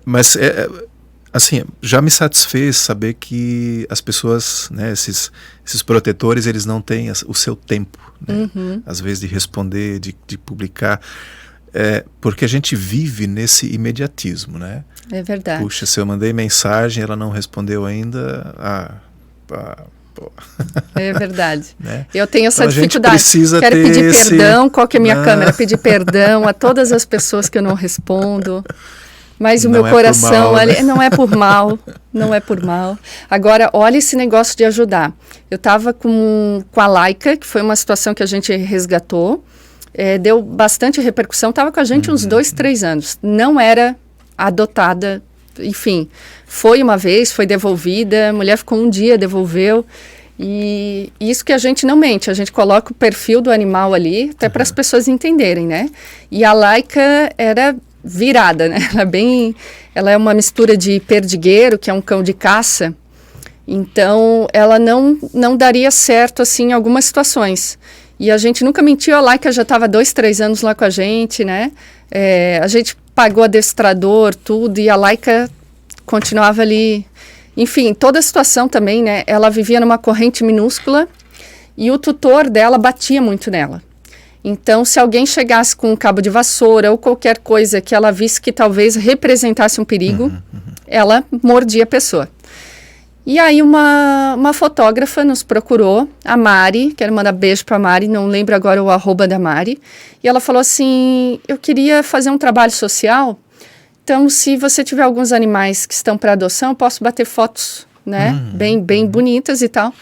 Mas assim, já me satisfez saber que as pessoas, né, esses protetores, eles não têm o seu tempo, né, às vezes de responder, de publicar, porque a gente vive nesse imediatismo, né? É verdade. Puxa, se eu mandei mensagem, ela não respondeu ainda, pô. É verdade. Né? Eu tenho essa então, dificuldade. Quero pedir perdão, qual que é a minha câmera? Pedir perdão a todas as pessoas que eu não respondo. Mas o meu coração ali, não é por mal, não é por mal. Agora, olha esse negócio de ajudar. Eu estava com a Laika, que foi uma situação que a gente resgatou, deu bastante repercussão, estava com a gente uns 2, 3 anos. Não era adotada, enfim, foi uma vez, foi devolvida, a mulher ficou um dia, devolveu. E isso que a gente não mente, a gente coloca o perfil do animal ali, até para as pessoas entenderem, né? E a Laika era virada, né? Ela é uma mistura de perdigueiro, que é um cão de caça, então ela não daria certo assim em algumas situações. E a gente nunca mentiu, a Laika já estava 2, 3 anos lá com a gente, né? A gente pagou adestrador, tudo, e a Laika continuava ali. Enfim, toda a situação também, né? Ela vivia numa corrente minúscula e o tutor dela batia muito nela. Então, se alguém chegasse com um cabo de vassoura ou qualquer coisa que ela visse que talvez representasse um perigo, ela mordia a pessoa. E aí uma fotógrafa nos procurou, a Mari, quero mandar beijo para a Mari, não lembro agora o @, da Mari, e ela falou assim, eu queria fazer um trabalho social, então se você tiver alguns animais que estão para adoção, eu posso bater fotos, né, bem bonitas e tal.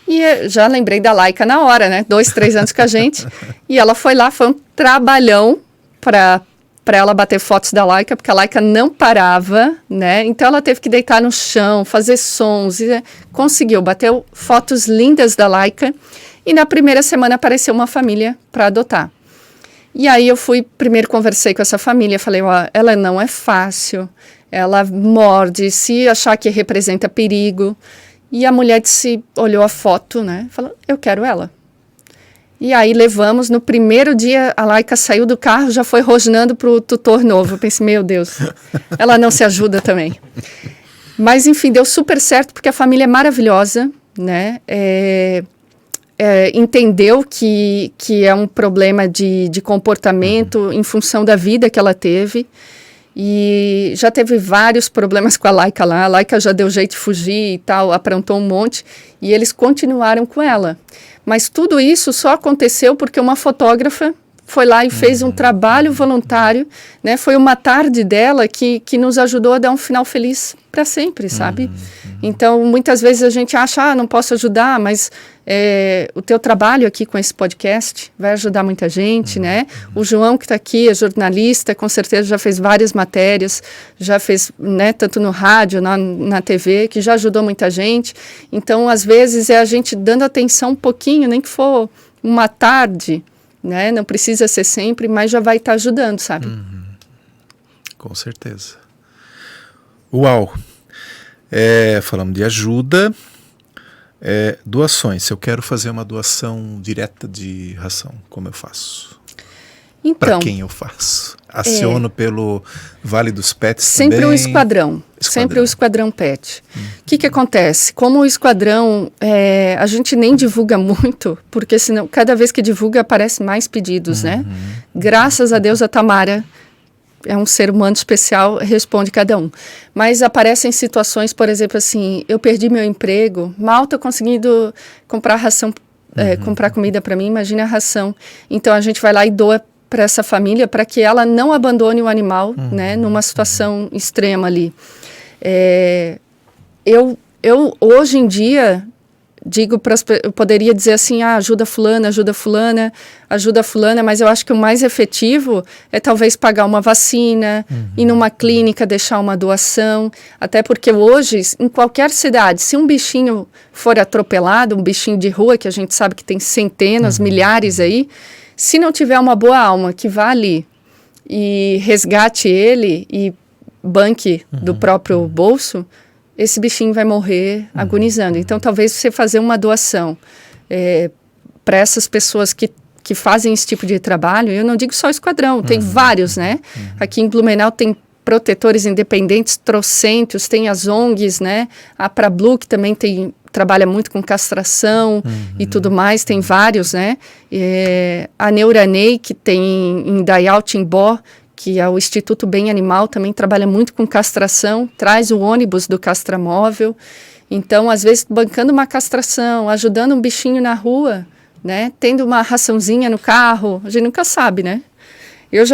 E já lembrei da Laika na hora, né? 2, 3 anos com a gente. E ela foi lá, foi um trabalhão para para ela bater fotos da Laika, porque a Laika não parava, né? Então ela teve que deitar no chão, fazer sons, e conseguiu, bateu fotos lindas da Laika, e na primeira semana apareceu uma família para adotar. E aí eu primeiro conversei com essa família, falei, ó, ela não é fácil, ela morde, se achar que representa perigo. E a mulher olhou a foto, né? Falou, eu quero ela. E aí levamos, no primeiro dia a Laika saiu do carro, já foi rosnando pro tutor novo. Eu pensei, meu Deus, ela não se ajuda também. Mas enfim, deu super certo, porque a família é maravilhosa, né? Entendeu que é um problema de comportamento em função da vida que ela teve. E já teve vários problemas com a Laika lá. A Laika já deu jeito de fugir e tal, aprontou um monte. E eles continuaram com ela. Mas tudo isso só aconteceu porque uma fotógrafa foi lá e fez um trabalho voluntário, né? Foi uma tarde dela que nos ajudou a dar um final feliz para sempre, sabe? Então, muitas vezes a gente acha, não posso ajudar, mas o teu trabalho aqui com esse podcast vai ajudar muita gente, né? O João, que está aqui, é jornalista, com certeza já fez várias matérias, já fez, né, tanto no rádio, na TV, que já ajudou muita gente. Então, às vezes, é a gente dando atenção um pouquinho, nem que for uma tarde, né? Não precisa ser sempre, mas já vai estar ajudando, sabe? Com certeza. Uau! Falamos de ajuda, doações. Se eu quero fazer uma doação direta de ração, como eu faço? Então, para quem eu faço? Aciono pelo Vale dos Pets sempre também? O esquadrão. Sempre o Esquadrão Pet. O que acontece? Como o esquadrão, a gente nem divulga muito, porque senão, cada vez que divulga, aparecem mais pedidos, né? Graças a Deus, a Tamara é um ser humano especial, responde cada um. Mas aparecem situações, por exemplo, assim, eu perdi meu emprego, mal estou conseguindo comprar ração, comprar comida para mim, imagina a ração. Então, a gente vai lá e doa para essa família, para que ela não abandone o animal, né, numa situação extrema ali. Eu hoje em dia digo eu poderia dizer assim, ajuda fulana, mas eu acho que o mais efetivo é talvez pagar uma vacina, ir numa clínica, deixar uma doação, até porque hoje, em qualquer cidade, se um bichinho for atropelado, um bichinho de rua, que a gente sabe que tem centenas, milhares aí, se não tiver uma boa alma que vá ali e resgate ele e banque do próprio bolso, esse bichinho vai morrer agonizando. Então, talvez você fazer uma doação para essas pessoas que fazem esse tipo de trabalho, eu não digo só o esquadrão, tem vários, né? Aqui em Blumenau tem protetores independentes, trocentos, tem as ONGs, né? A PraBlu, que também trabalha muito com castração e tudo mais, tem vários, né? A Neuranei, que tem em Dayal, Timbó, que é o Instituto Bem Animal, também trabalha muito com castração, traz o ônibus do castramóvel. Então, às vezes, bancando uma castração, ajudando um bichinho na rua, né? Tendo uma raçãozinha no carro, a gente nunca sabe, né? Eu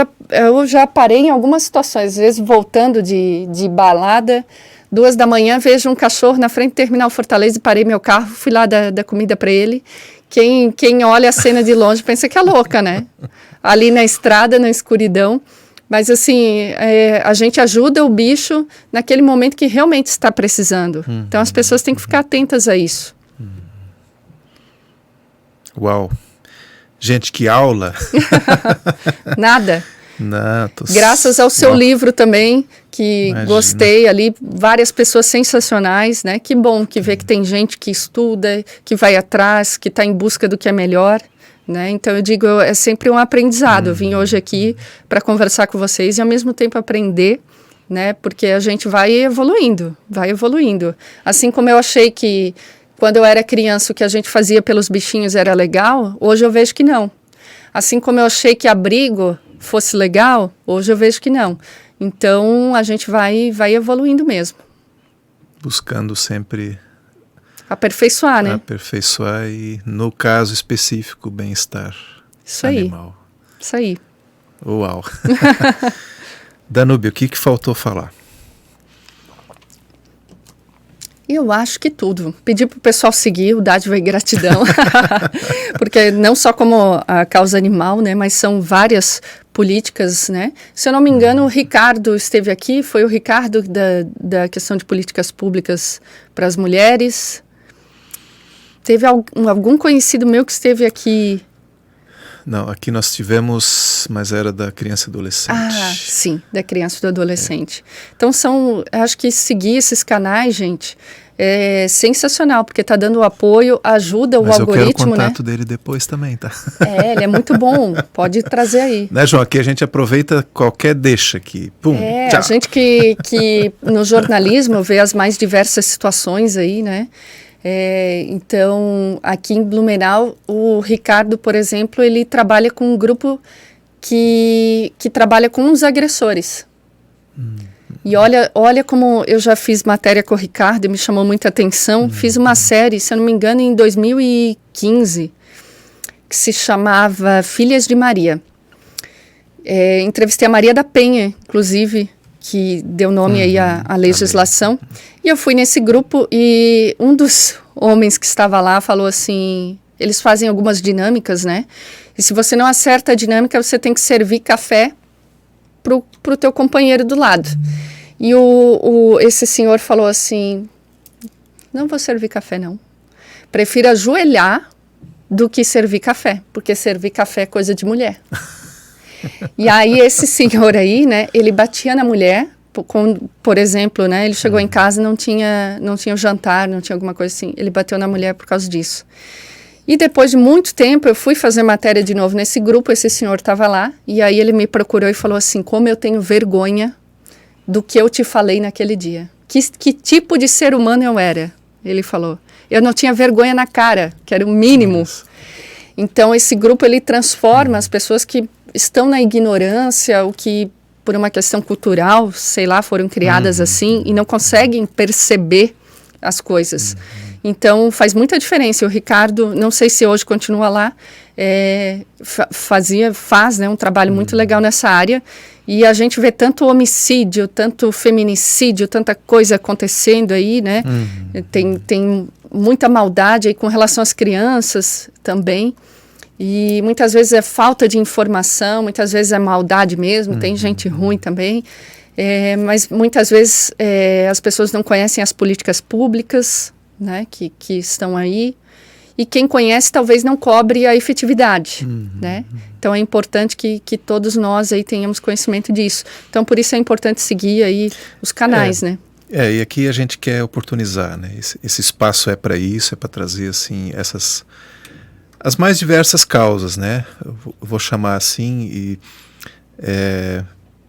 já parei em algumas situações, às vezes voltando de balada, 2 da manhã, vejo um cachorro na frente do Terminal Fortaleza e parei meu carro, fui lá dar comida para ele. Quem olha a cena de longe pensa que é louca, né? Ali na estrada, na escuridão. Mas, assim, a gente ajuda o bicho naquele momento que realmente está precisando. Então, as pessoas têm que ficar atentas a isso. Uau! Gente, que aula! Nada. Não, Graças ao seu livro também, que gostei ali, várias pessoas sensacionais, né? Que bom que vê que tem gente que estuda, que vai atrás, que está em busca do que é melhor. Né? Então eu digo, é sempre um aprendizado. Eu vim hoje aqui para conversar com vocês e ao mesmo tempo aprender, né? Porque a gente vai evoluindo. Assim como eu achei que quando eu era criança o que a gente fazia pelos bichinhos era legal, hoje eu vejo que não. Assim como eu achei que abrigo fosse legal, hoje eu vejo que não. Então a gente vai evoluindo mesmo. Buscando sempre aperfeiçoar, né? Aperfeiçoar e, no caso específico, bem-estar animal. Isso aí. Uau! Danúbia, o que faltou falar? Eu acho que tudo. Pedir para o pessoal seguir o Dádiva e Gratidão, porque não só como a causa animal, né, mas são várias políticas, né? Se eu não me engano, o Ricardo esteve aqui, foi o Ricardo da questão de políticas públicas para as mulheres. Teve algum conhecido meu que esteve aqui. Não, aqui nós tivemos, mas era da criança e adolescente. Ah, sim, da criança e do adolescente. Então acho que seguir esses canais, gente, é sensacional, porque está dando apoio, ajuda o algoritmo, né? Mas eu quero o contato dele depois também, tá? Ele é muito bom, pode trazer aí. Né, João, aqui a gente aproveita qualquer deixa aqui, pum, tchau. A gente que no jornalismo vê as mais diversas situações aí, né? Então, aqui em Blumenau, o Ricardo, por exemplo, ele trabalha com um grupo que trabalha com os agressores. E olha como eu já fiz matéria com o Ricardo e me chamou muita atenção. Fiz uma série, se eu não me engano, em 2015, que se chamava Filhas de Maria. Entrevistei a Maria da Penha, inclusive, que deu nome aí à legislação. E eu fui nesse grupo e um dos homens que estava lá falou assim, eles fazem algumas dinâmicas, né? E se você não acerta a dinâmica, você tem que servir café pro teu companheiro do lado. E esse senhor falou assim, não vou servir café não. Prefiro ajoelhar do que servir café, porque servir café é coisa de mulher. E aí esse senhor aí, né, ele batia na mulher, por exemplo, né, ele chegou em casa e não tinha o jantar, não tinha alguma coisa assim, ele bateu na mulher por causa disso. E depois de muito tempo eu fui fazer matéria de novo nesse grupo, esse senhor estava lá, e aí ele me procurou e falou assim, como eu tenho vergonha do que eu te falei naquele dia. Que tipo de ser humano eu era? Ele falou. Eu não tinha vergonha na cara, que era o mínimo. Então esse grupo ele transforma as pessoas que estão na ignorância, ou que por uma questão cultural, sei lá, foram criadas assim e não conseguem perceber as coisas. Então faz muita diferença. O Ricardo, não sei se hoje continua lá, faz, né, um trabalho muito legal nessa área, e a gente vê tanto homicídio, tanto feminicídio, tanta coisa acontecendo aí, né? Tem muita maldade aí com relação às crianças também. E muitas vezes é falta de informação, muitas vezes é maldade mesmo, tem gente ruim também, mas muitas vezes as pessoas não conhecem as políticas públicas, né, que estão aí, e quem conhece talvez não cobre a efetividade, né? Então é importante que todos nós aí tenhamos conhecimento disso. Então por isso é importante seguir aí os canais, né? E aqui a gente quer oportunizar, né? Esse espaço é para isso, é para trazer assim as mais diversas causas, né? Eu vou chamar assim,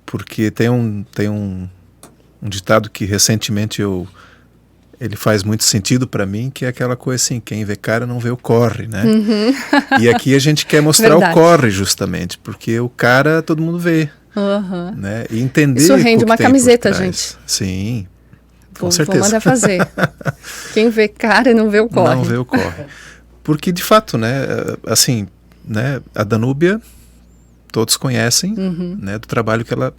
porque tem um ditado que recentemente ele faz muito sentido para mim, que é aquela coisa assim, quem vê cara não vê o corre, né? E aqui a gente quer mostrar o corre justamente, porque o cara todo mundo vê, né? E entender isso rende uma camiseta, gente. Sim, com certeza. Vou mandar fazer. Quem vê cara não vê o corre. Não vê o corre. Porque, de fato, né, assim, né, a Danúbia, todos conhecem, né, do trabalho que ela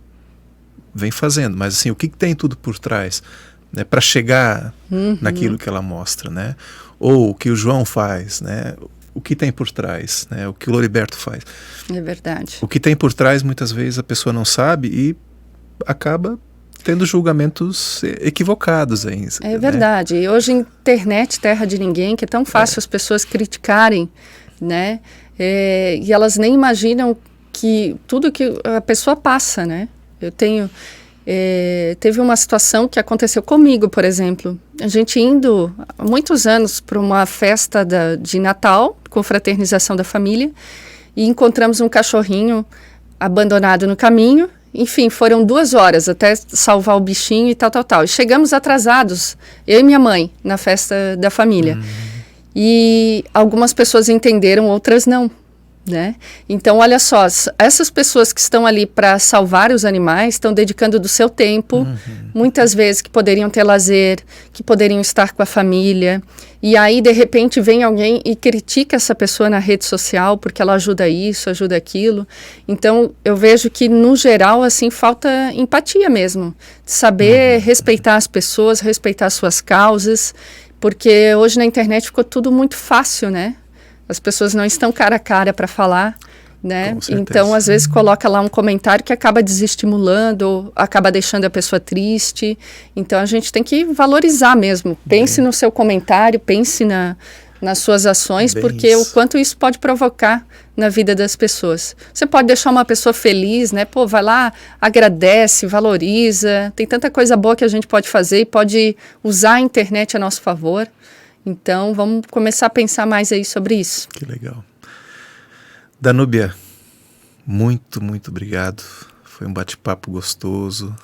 vem fazendo. Mas, assim, o que tem tudo por trás, né, para chegar naquilo que ela mostra, né? Ou o que o João faz, né? O que tem por trás, né? O que o Loriberto faz. É verdade. O que tem por trás, muitas vezes, a pessoa não sabe e acaba tendo julgamentos equivocados aí. É verdade. E hoje, internet, terra de ninguém, que é tão fácil as pessoas criticarem, né? E elas nem imaginam que tudo que a pessoa passa, né? Teve uma situação que aconteceu comigo, por exemplo. A gente indo há muitos anos para uma festa de Natal, com fraternização da família, e encontramos um cachorrinho abandonado no caminho. Enfim, foram 2 horas até salvar o bichinho e tal. E chegamos atrasados, eu e minha mãe, na festa da família. E algumas pessoas entenderam, outras não. né? Então, olha só, essas pessoas que estão ali para salvar os animais estão dedicando do seu tempo, muitas vezes que poderiam ter lazer, que poderiam estar com a família, e aí, de repente, vem alguém e critica essa pessoa na rede social porque ela ajuda isso, ajuda aquilo. Então, eu vejo que, no geral, assim, falta empatia mesmo, de saber respeitar as pessoas, respeitar suas causas, porque hoje na internet ficou tudo muito fácil, né? As pessoas não estão cara a cara para falar, né? Então, às vezes, coloca lá um comentário que acaba desestimulando, ou acaba deixando a pessoa triste. Então, a gente tem que valorizar mesmo. Pense no seu comentário, pense nas suas ações, porque o quanto isso pode provocar na vida das pessoas. Você pode deixar uma pessoa feliz, né? Pô, vai lá, agradece, valoriza. Tem tanta coisa boa que a gente pode fazer e pode usar a internet a nosso favor. Então, vamos começar a pensar mais aí sobre isso. Que legal. Danúbia, muito, muito obrigado. Foi um bate-papo gostoso.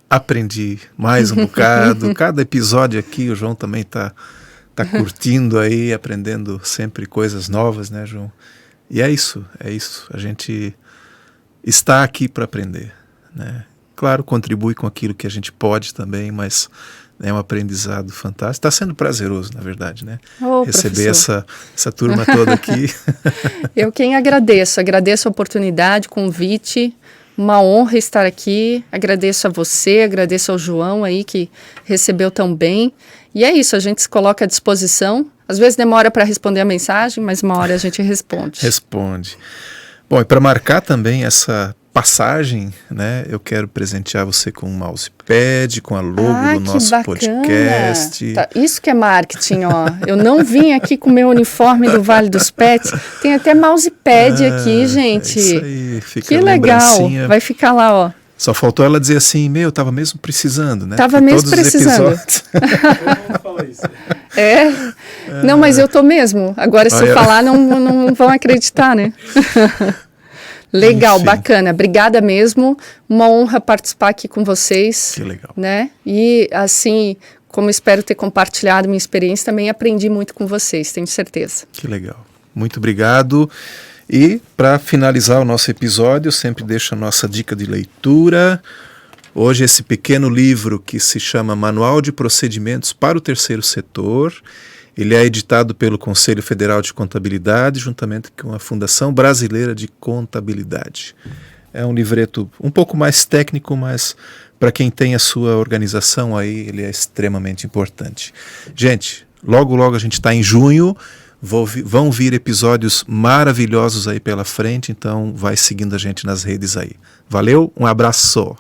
Aprendi mais um bocado. Cada episódio aqui, o João também tá curtindo aí, aprendendo sempre coisas novas, né, João? E é isso. A gente está aqui para aprender, né? Claro, contribui com aquilo que a gente pode também, mas é um aprendizado fantástico. Está sendo prazeroso, na verdade, né? Receber essa turma toda aqui. Eu quem agradeço a oportunidade, o convite, uma honra estar aqui. Agradeço a você, agradeço ao João aí que recebeu tão bem. E é isso, a gente se coloca à disposição. Às vezes demora para responder a mensagem, mas uma hora a gente responde. Responde. Bom, e para marcar também essa passagem, né, eu quero presentear você com um mousepad, com a logo do nosso podcast. Tá, isso que é marketing, ó. Eu não vim aqui com o meu uniforme do Vale dos Pets. Tem até mousepad aqui, gente. É isso aí, fica que legal. Vai ficar lá, ó. Só faltou ela dizer assim, eu tava mesmo precisando, né? Tava mesmo precisando. Não, mas eu tô mesmo. Agora, se eu falar, não vão acreditar, né? Legal, enfim. Bacana. Obrigada mesmo. Uma honra participar aqui com vocês. Que legal. Né? E assim, como espero ter compartilhado minha experiência, também aprendi muito com vocês, tenho certeza. Que legal. Muito obrigado. E para finalizar o nosso episódio, eu sempre deixo a nossa dica de leitura. Hoje esse pequeno livro que se chama Manual de Procedimentos para o Terceiro Setor. Ele é editado pelo Conselho Federal de Contabilidade, juntamente com a Fundação Brasileira de Contabilidade. É um livreto um pouco mais técnico, mas para quem tem a sua organização aí, ele é extremamente importante. Gente, logo a gente está em junho, vão vir episódios maravilhosos aí pela frente, então vai seguindo a gente nas redes aí. Valeu, um abraço!